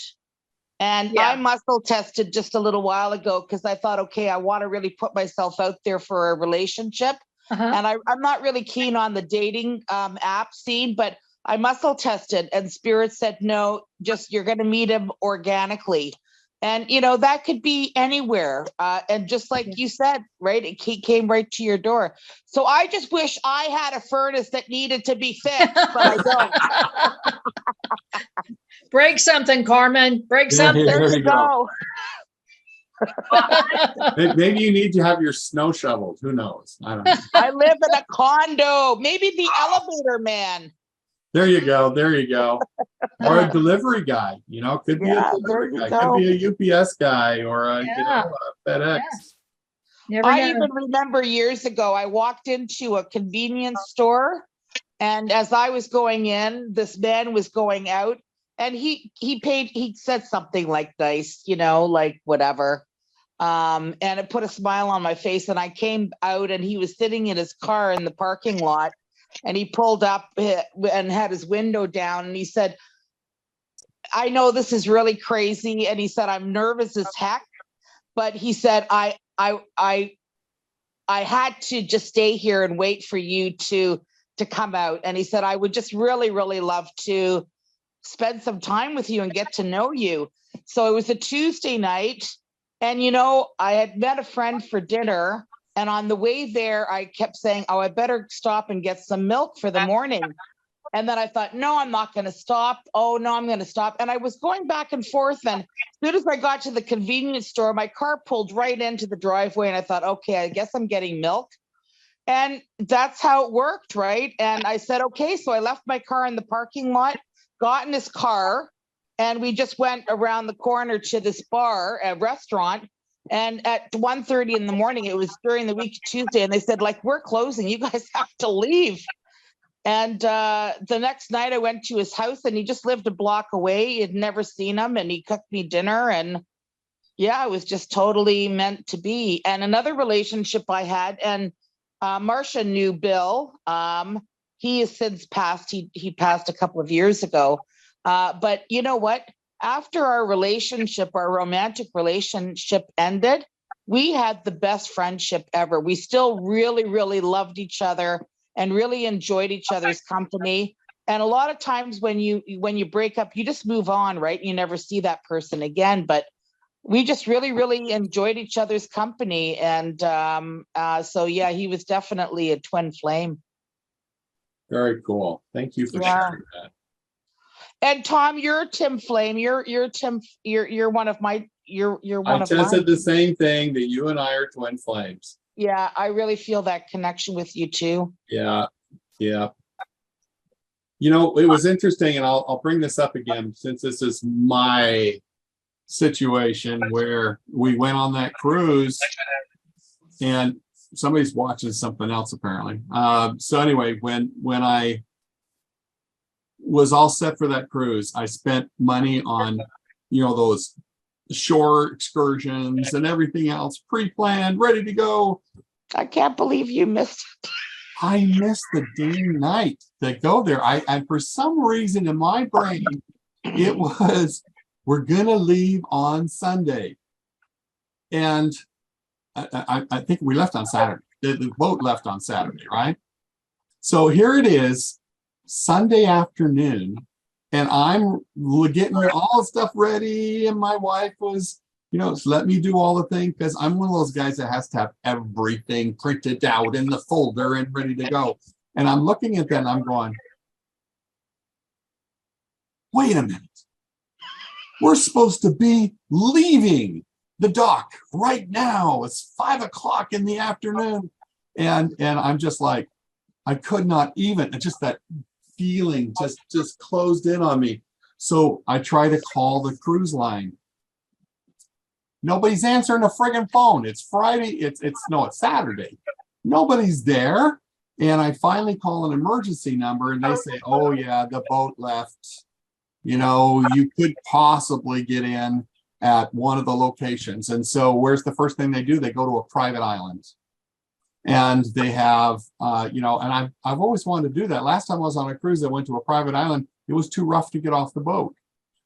And Yeah. I muscle tested just a little while ago because I thought, okay, I want to really put myself out there for a relationship. Uh-huh. And I'm not really keen on the dating app scene, but I muscle tested and Spirit said, no, just you're going to meet him organically. And, you know, that could be anywhere. And just like you said, right, he came right to your door. So I just wish I had a furnace that needed to be fixed, but I don't. Break something, Carmen. Break Yeah, something. There There you you go. Maybe you need to have your snow shoveled. Who knows? I don't know. I live in a condo, maybe the elevator man. There you go. There you go. Or a delivery guy, you know, could be Yeah, a delivery there guy, you go. could be a UPS guy or a, Yeah. a FedEx. Yeah. Never I know. even remember years ago, I walked into a convenience store and as I was going in, this man was going out and he said something like nice, you know, like whatever. And it put a smile on my face and I came out and he was sitting in his car in the parking lot and he pulled up and had his window down and he said, I know this is really crazy. And he said, I'm nervous as heck, but he said, I had to just stay here and wait for you to come out. And he said, I would just really, really love to spend some time with you and get to know you. So it was a Tuesday night. And, you know, I had met a friend for dinner. And on the way there, I kept saying, oh, I better stop and get some milk for the morning. And then I thought, no, I'm not going to stop. Oh, no, I'm going to stop. And I was going back and forth. And as soon as I got to the convenience store, my car pulled right into the driveway. And I thought, okay, I guess I'm getting milk. And that's how it worked, right? And I said, okay. So I left my car in the parking lot, got in his car, and we just went around the corner to this bar, a restaurant. And at 1:30 in the morning, it was during the week, Tuesday, and they said, like, we're closing. You guys have to leave. And the next night I went to his house and he just lived a block away. He'd never seen him and he cooked me dinner. And yeah, it was just totally meant to be. And another relationship I had, and Marcia knew Bill. He has since passed. He passed a couple of years ago. But you know what? After our relationship, our romantic relationship ended, we had the best friendship ever. We still really, really loved each other and really enjoyed each other's company. And a lot of times when you break up, you just move on, right? You never see that person again. But we just really, really enjoyed each other's company. And so, yeah, he was definitely a twin flame. Very cool. Thank you for Yeah. sharing that. And Tom, you're a Tim flame. You're Tim. You're one of my. You're one I of mine. tested the same thing, that you and I are twin flames. Yeah, I really feel that connection with you too. Yeah, yeah. You know, it was interesting, and I'll bring this up again since this is my situation where we went on that cruise and somebody's watching something else apparently. So anyway, when I was all set for that cruise, I spent money on, those shore excursions and everything else pre-planned, ready to go. I can't believe you missed it. I missed the dang night to go there. I for some reason in my brain, it was, we're gonna leave on Sunday. And I think we left on Saturday. The boat left on Saturday, right? So here it is, Sunday afternoon, and I'm getting all the stuff ready, and my wife was, let me do all the things, because I'm one of those guys that has to have everything printed out in the folder and ready to go. And I'm looking at that and I'm going, wait a minute. We're supposed to be leaving the dock right now. It's 5 o'clock in the afternoon. And I'm just like, I could not even, just that feeling just closed in on me. So I try to call the cruise line. Nobody's answering the friggin' phone. It's Friday. It's Saturday. Nobody's there. And I finally call an emergency number and they say, oh yeah, the boat left you could possibly get in at one of the locations. And so where's the first thing they do? They go to a private island. And they have, and I've always wanted to do that. Last time I was on a cruise that went to a private island, it was too rough to get off the boat.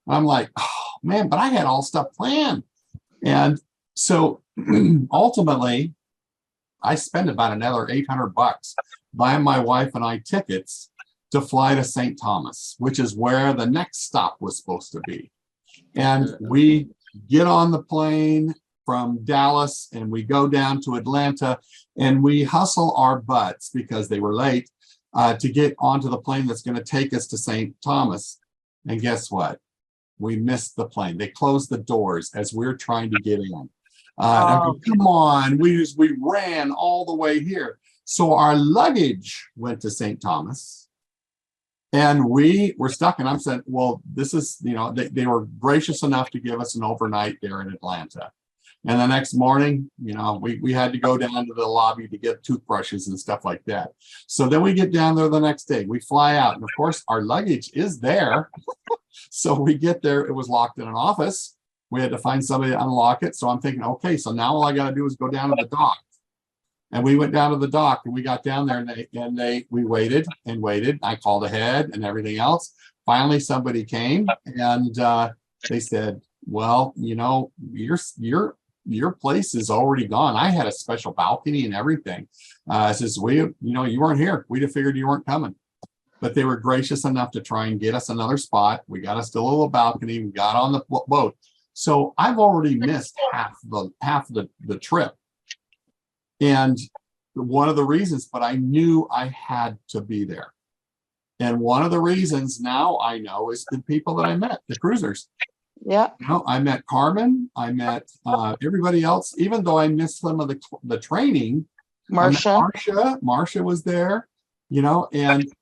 And I'm like, oh man, but I had all stuff planned. And so ultimately, I spent about another $800 buying my wife and I tickets to fly to St. Thomas, which is where the next stop was supposed to be. And we get on the plane from Dallas and we go down to Atlanta and we hustle our butts because they were late to get onto the plane that's going to take us to St. Thomas. And guess what? We missed the plane. They closed the doors as we're trying to get in. I mean, come on, we ran all the way here. So our luggage went to St. Thomas and we were stuck. And I'm saying, well, this is, they were gracious enough to give us an overnight there in Atlanta. And the next morning, we had to go down to the lobby to get toothbrushes and stuff like that. So then we get down there the next day, we fly out. And of course, our luggage is there. So we get there, it was locked in an office. We had to find somebody to unlock it. So I'm thinking, okay, so now all I got to do is go down to the dock. And we went down to the dock and we got down there and we waited and waited. I called ahead and everything else. Finally, somebody came and they said, well, your place is already gone. I had a special balcony and everything. Says, you weren't here. We'd have figured you weren't coming. But they were gracious enough to try and get us another spot. We got us to a little balcony. We got on the boat. So I've already missed half the trip. And one of the reasons, but I knew I had to be there. And one of the reasons now I know is the people that I met, the cruisers. Yeah. I met Carmen. I met everybody else, even though I missed some of the training. Marsha was there, and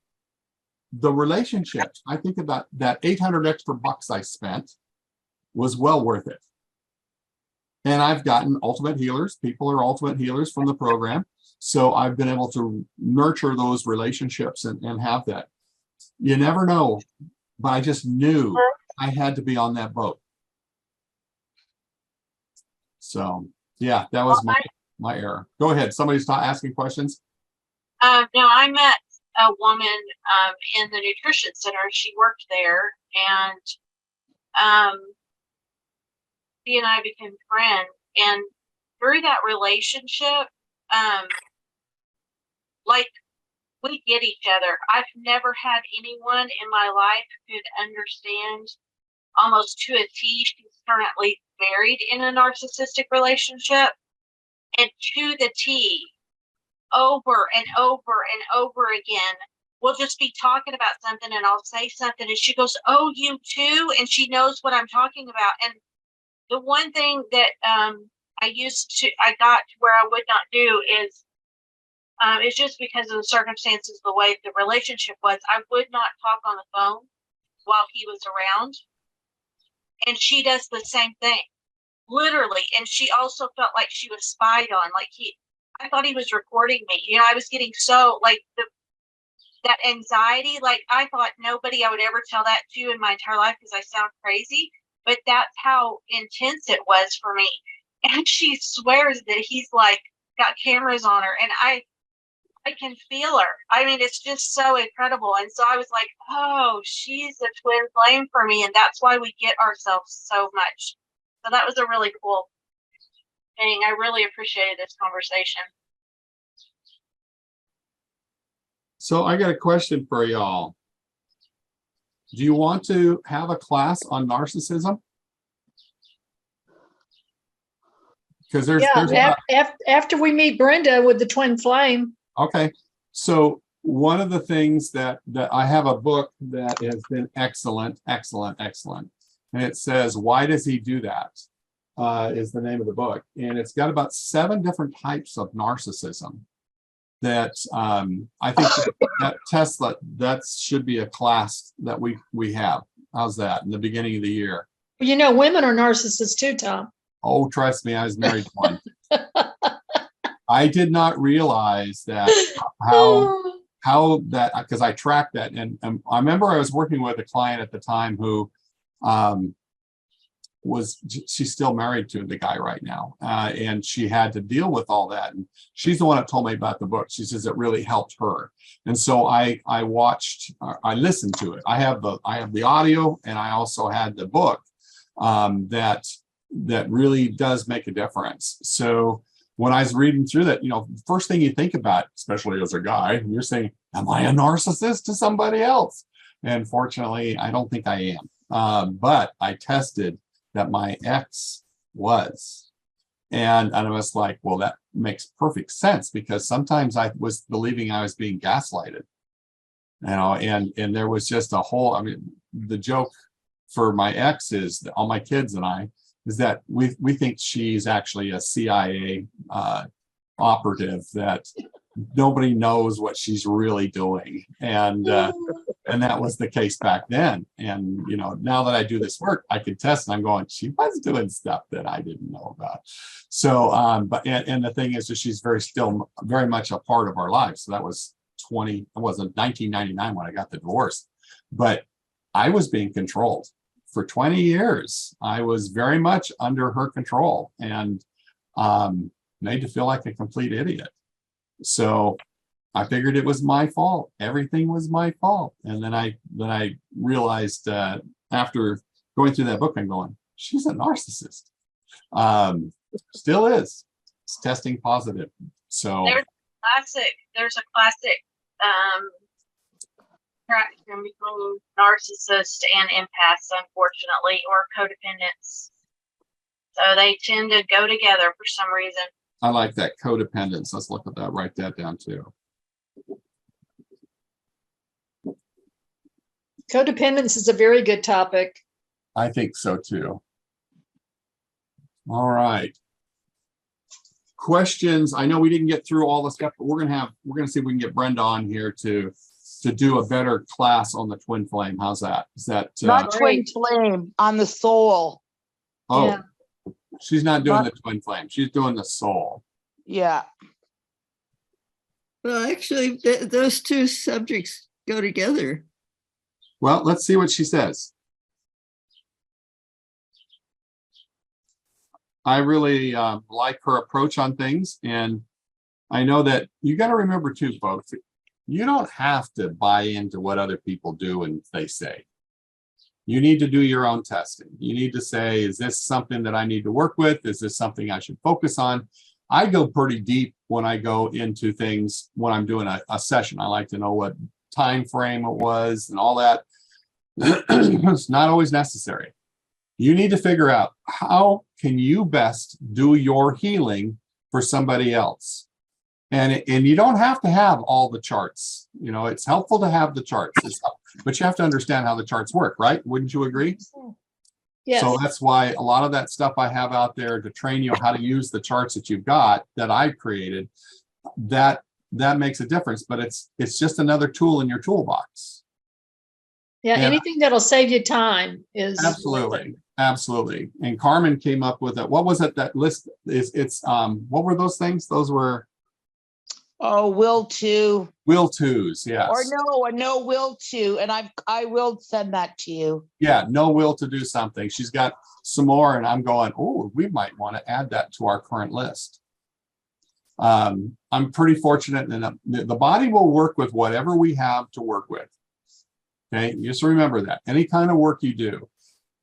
the relationships. I think about that 800 extra bucks I spent was well worth it. And I've gotten ultimate healers. People are ultimate healers from the program. So I've been able to nurture those relationships and have that. You never know, but I just knew I had to be on that boat. So yeah, that was my error. Go ahead. Somebody's asking questions. No, I met a woman in the nutrition center. She worked there, and she and I became friends. And through that relationship, we get each other. I've never had anyone in my life who could understand almost to a T. She's currently married in a narcissistic relationship, and to the T, over and over and over again, we'll just be talking about something and I'll say something and she goes, oh, you too? And she knows what I'm talking about. And the one thing that I got to where I would not do is, it's just because of the circumstances, the way the relationship was, I would not talk on the phone while he was around. And she does the same thing, literally. And she also felt like she was spied on. I thought he was recording me. I was getting so that anxiety. I thought nobody I would ever tell that to in my entire life because I sound crazy, but that's how intense it was for me. And she swears that he's got cameras on her, and I can feel her. I mean, it's just so incredible. And so I was like, oh, she's a twin flame for me. And that's why we get ourselves so much. So that was a really cool thing. I really appreciated this conversation. So I got a question for y'all. Do you want to have a class on narcissism? Because there's after we meet Brenda with the twin flame. Okay, so one of the things that I have a book that has been excellent, and it says, "Why does he do that?" Is the name of the book, and it's got about 7 different types of narcissism. That I think that Tesla, that should be a class that we have. How's that in the beginning of the year? Women are narcissists too, Tom. Oh, trust me, I was married to one. I did not realize that how that, because I tracked that, and I remember I was working with a client at the time who she's still married to the guy right now, and she had to deal with all that. And she's the one that told me about the book. She says it really helped her, and so I listened to it. I have the audio, and I also had the book that really does make a difference. So when I was reading through that, first thing you think about, especially as a guy, you're saying, am I a narcissist to somebody else? And fortunately, I don't think I am. But I tested that my ex was. And I was like, well, that makes perfect sense, because sometimes I was believing I was being gaslighted. And there was just a whole, the joke for my ex is that all my kids and I is that we think she's actually a CIA operative, that nobody knows what she's really doing. And that was the case back then. And, now that I do this work, I can test, and I'm going, she was doing stuff that I didn't know about. So, and the thing is that she's still very much a part of our lives. So that was 1999 when I got the divorce, but I was being controlled. For 20 years, I was very much under her control, and made to feel like a complete idiot. So I figured it was my fault. Everything was my fault. And then I realized after going through that book, I'm going, she's a narcissist. Still is. It's testing positive. So there's a classic track between narcissists and empaths, unfortunately, or codependents. So they tend to go together for some reason. I like that, codependence. Let's look at that, write that down too. Codependence is a very good topic. I think so too. All right. Questions. I know we didn't get through all the stuff, but we're gonna see if we can get Brenda on here to do a better class on the twin flame. How's that? Is that Not twin flame, on the soul. oh, Yeah. she's not doing the twin flame. She's doing the soul. Yeah. Well, actually, those two subjects go together. Well, let's see what she says. I really like her approach on things. And I know that you got to remember too, folks, you don't have to buy into what other people do and they say. You need to do your own testing. You need to say, is this something that I need to work with? Is this something I should focus on? I go pretty deep when I go into things when I'm doing a session. I like to know what time frame it was and all that. It's not always necessary. You need to figure out, how can you best do your healing for somebody else? And you don't have to have all the charts. It's helpful to have the charts, but you have to understand how the charts work, right? Wouldn't you agree? Yes. So that's why a lot of that stuff I have out there to train you how to use the charts that you've got, that I've created, that makes a difference, but it's just another tool in your toolbox. Yeah, And anything that'll save you time is absolutely. And Carmen came up with it. What was it that list is? It's what were those things? Those were Will to. will tos, yes. Or no, a no will to. And I will send that to you. Yeah, no will to do something. She's got some more, and I'm going, oh, we might want to add that to our current list. I'm pretty fortunate, and the body will work with whatever we have to work with. Okay, just remember that. Any kind of work you do,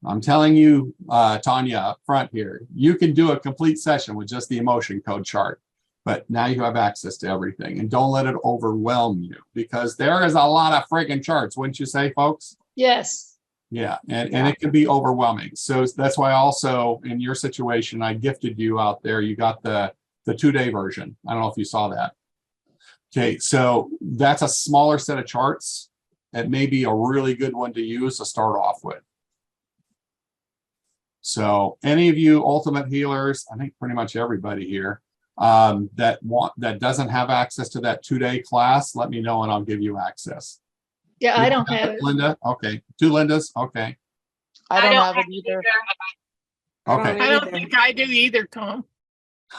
I'm telling you, Tanya, up front here, you can do a complete session with just the emotion code chart, but now you have access to everything, and don't let it overwhelm you, because there is a lot of freaking charts, wouldn't you say, folks? yes. Yeah, and it can be overwhelming. So that's why also in your situation, I gifted you out there. You got the 2-day version. I don't know if you saw that. Okay, so that's a smaller set of charts. It may be a really good one to use to start off with. So any of you ultimate healers, I think pretty much everybody here, that doesn't have access to that 2-day class, let me know and I'll give you access. Yeah, I don't have it. Linda, okay. 2 Lindas, okay. I don't have it either. Okay. I don't think I do either, Tom.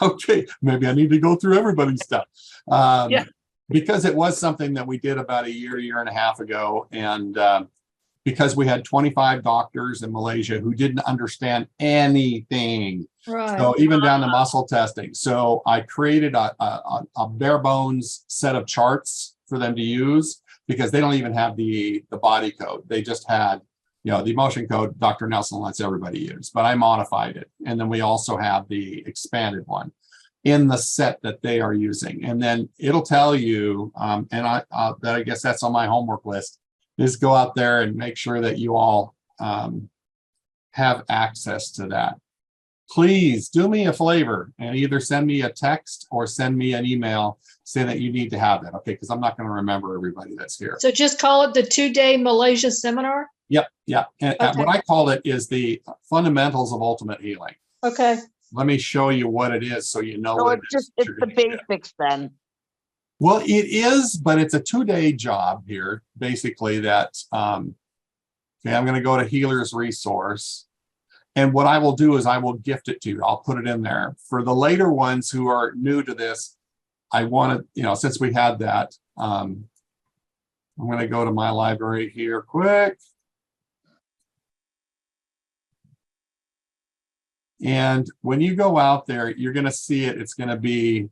Okay, maybe I need to go through everybody's stuff. Yeah. because it was something that we did about a year and a half ago. And because we had 25 doctors in Malaysia who didn't understand anything. Right. So even down to muscle testing. So I created a bare bones set of charts for them to use because they don't even have the body code. They just had, the emotion code Dr. Nelson lets everybody use, but I modified it. And then we also have the expanded one in the set that they are using. And then it'll tell you, and I guess that's on my homework list, is go out there and make sure that you all have access to that. Please do me a favor and either send me a text or send me an email saying that you need to have that. Okay, because I'm not going to remember everybody that's here. So just call it the 2-day Malaysia seminar? Yep. And Okay. what I call it is the fundamentals of ultimate healing. Okay. Let me show you what it is so you know So what it's it is. just, it's the basics then. Well, it is, but it's a 2-day job here, basically that, okay, I'm going to go to Healer's Resource. And what I will do is I will gift it to you. I'll put it in there. For the later ones who are new to this, I want to, since we had that, I'm going to go to my library here quick. And when you go out there, you're going to see it. It's going to be,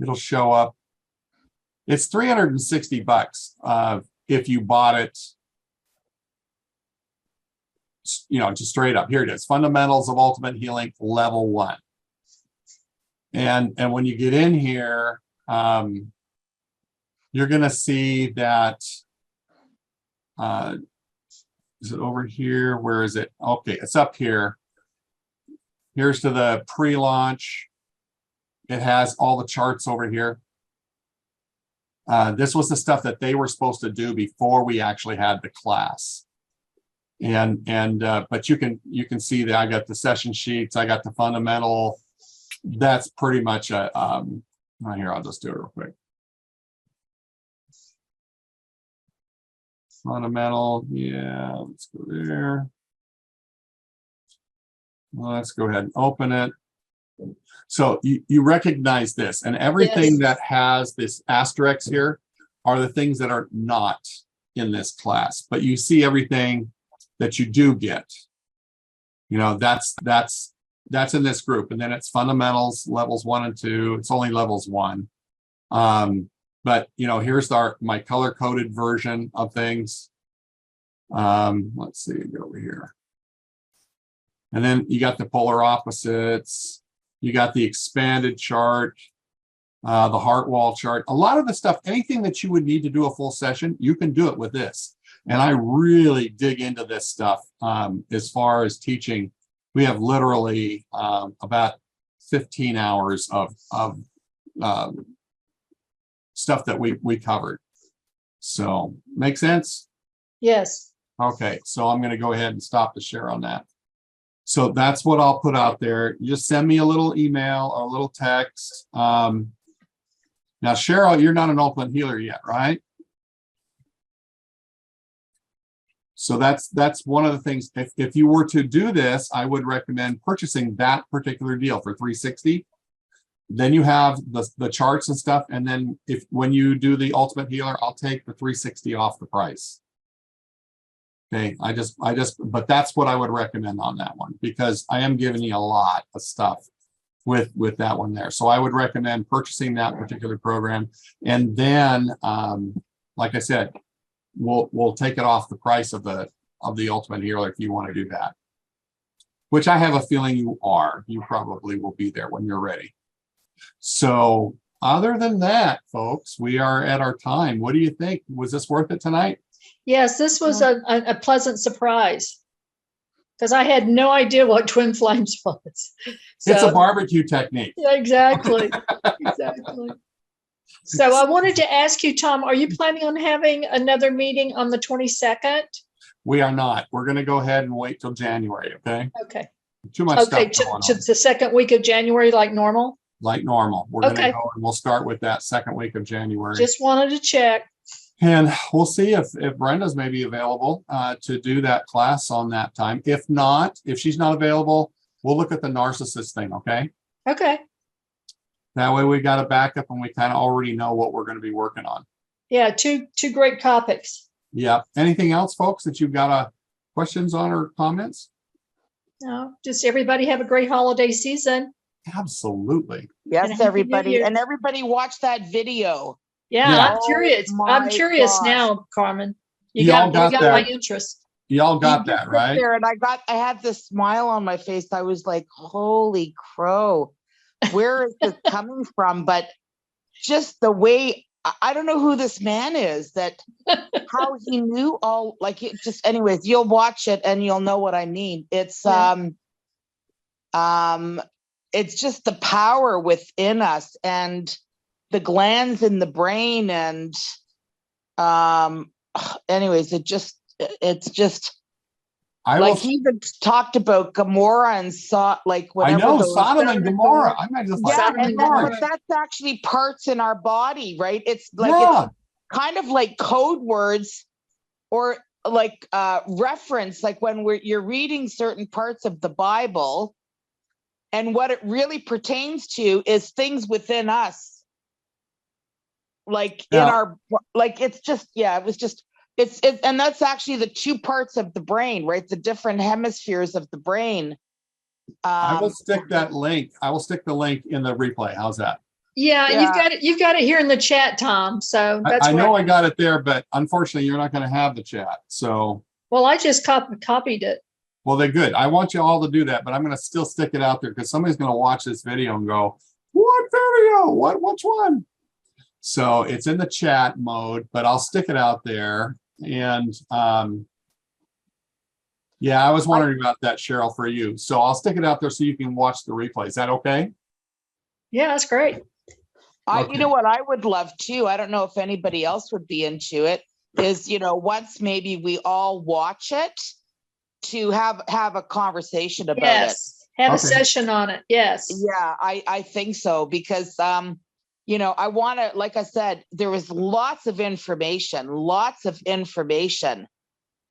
it'll show up. It's $360 if you bought it, just straight up. Here it is, Fundamentals of Ultimate Healing Level 1. And when you get in here, you're going to see that, is it over here? Where is it? Okay, it's up here. Here's to the pre-launch. It has all the charts over here. This was the stuff that they were supposed to do before we actually had the class. But you can see that I got the session sheets, I got the fundamental. That's pretty much here, I'll just do it real quick. Fundamental, yeah, let's go there. Well, let's go ahead and open it. So you recognize this, and everything Yes. that has this asterisk here are the things that are not in this class, but you see everything that you do get. That's in this group, and then it's fundamentals, levels 1 and 2. It's only levels 1. But here's my color-coded version of things. Let's see, go over here. And then you got the polar opposites, you got the expanded chart, the heart wall chart. A lot of the stuff, anything that you would need to do a full session, you can do it with this. And I really dig into this stuff as far as teaching. We have literally about 15 hours of stuff that we covered. So make sense? Yes. Okay, so I'm going to go ahead and stop the share on that. So that's what I'll put out there. You just send me a little email or a little text. Now, Cheryl, you're not an ultimate healer yet, right? So that's one of the things. If you were to do this, I would recommend purchasing that particular deal for $360. Then you have the charts and stuff. And then when you do the ultimate healer, I'll take the $360 off the price. Okay, but that's what I would recommend on that one, because I am giving you a lot of stuff with that one there. So I would recommend purchasing that particular program. And then, like I said, we'll take it off the price of the ultimate healer if you want to do that, which I have a feeling you probably will be there when you're ready. So other than that, folks, we are at our time. What do you think? Was this worth it tonight? Yes, this was a pleasant surprise because I had no idea what twin flames was. It's a barbecue technique. Yeah, exactly. Exactly. So I wanted to ask you, Tom, are you planning on having another meeting on the 22nd? We are not. We're going to go ahead and wait till January. Okay. Okay. Too much Okay. stuff going To on. the second week of January, like normal? Like normal. We're going to Okay. go and we'll start with that second week of January. Just wanted to check. And we'll see if Brenda's maybe available to do that class on that time. If not, if she's not available, we'll look at the narcissist thing. Okay. Okay. That way we got a backup and we kind of already know what we're going to be working on. Yeah, two great topics. Yeah. Anything else, folks, that you've got questions on or comments? No, just everybody have a great holiday season. Absolutely. And Yes, Happy New everybody. Year. And everybody watch that video. Yeah, Yeah. I'm curious. Oh I'm my curious gosh. now, Carmen. You all You got got that. my interest. Y'all got You that, just sit right? there and I had this smile on my face. I was like, holy crow, where is this coming from? But just the way, I don't know who this man is, that how he knew all, like, it just, anyways, you'll watch it and you'll know what I mean. It's it's just the power within us and the glands in the brain, and anyways, it's just I like will. he even talked about Gomorrah and saw, like, I whatever know those, Sodom and Gomorrah. I might just like, yeah, Sodom and and that, Gomorrah. but that's actually parts in our body, right? It's like, yeah, it's kind of like code words, or like reference, like when you're reading certain parts of the Bible, and what it really pertains to is things within us, like in Yeah. our, like, it's just, yeah, it was just, and that's actually the two parts of the brain, right? The different hemispheres of the brain. I will stick that link. I will stick the link in the replay. How's that? Yeah, Yeah. you've got it here in the chat, Tom. So that's I where know I got it there, but unfortunately, you're not going to have the chat. So, well, I just copied it. well, they're good. I want you all to do that, but I'm going to still stick it out there because somebody's going to watch this video and go, "What video? Which one?" So it's in the chat mode, but I'll stick it out there. And yeah, I was wondering about that, Cheryl, for you. So I'll stick it out there so you can watch the replay. Is that okay? Yeah, that's great. Okay. You know what I would love too, I don't know if anybody else would be into it, is, once maybe we all watch it, to have a conversation about it. Yes, have a Okay. session on it. Yes. Yeah, I think so, because I want to, like I said, there was lots of information.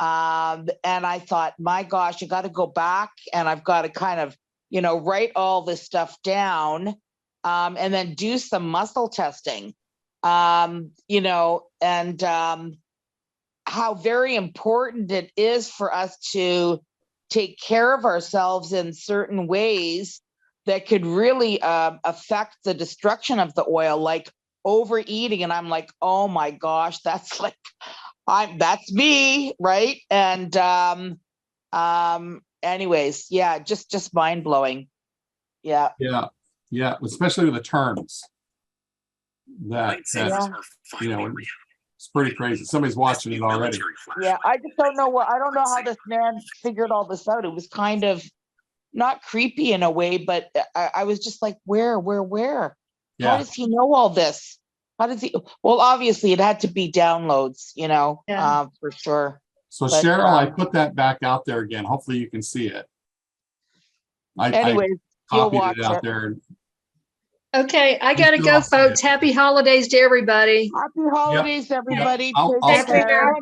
And I thought, my gosh, you got to go back, and I've got to kind of, write all this stuff down, and then do some muscle testing, and how very important it is for us to take care of ourselves in certain ways that could really affect the destruction of the oil, like overeating. And I'm like, oh my gosh, that's like, that's me, right? And anyways, yeah, just mind blowing. Yeah. Yeah, especially with the terms. That it's pretty crazy. Somebody's watching it already. Yeah, I just don't know I don't know how this man figured all this out. It was kind of not creepy in a way, but I was just like, where? How Yeah, does he know all this? How does he? Well, obviously it had to be downloads, Yeah. for sure. so But, Cheryl, I put that back out there again. Hopefully you can see it. I Anyways, you'll copied watch it out it. there. Okay, I gotta still go, also get folks. it. Happy holidays to everybody. Happy holidays, everybody. I'll Take stick- care.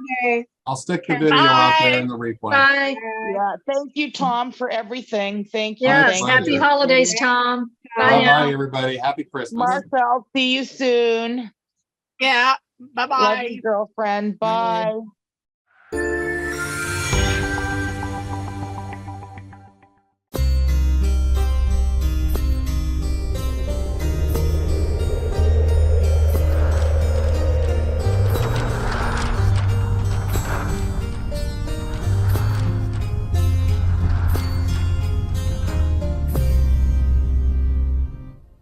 I'll stick the video out there in the replay. Bye. Yeah, thank you, Tom, for everything. Thank you. Yes, thank happy you. holidays, Tom. Bye Bye now. bye, everybody. Happy Christmas. Martha, I'll see you soon. Yeah, Love bye-bye. you, girlfriend. Bye.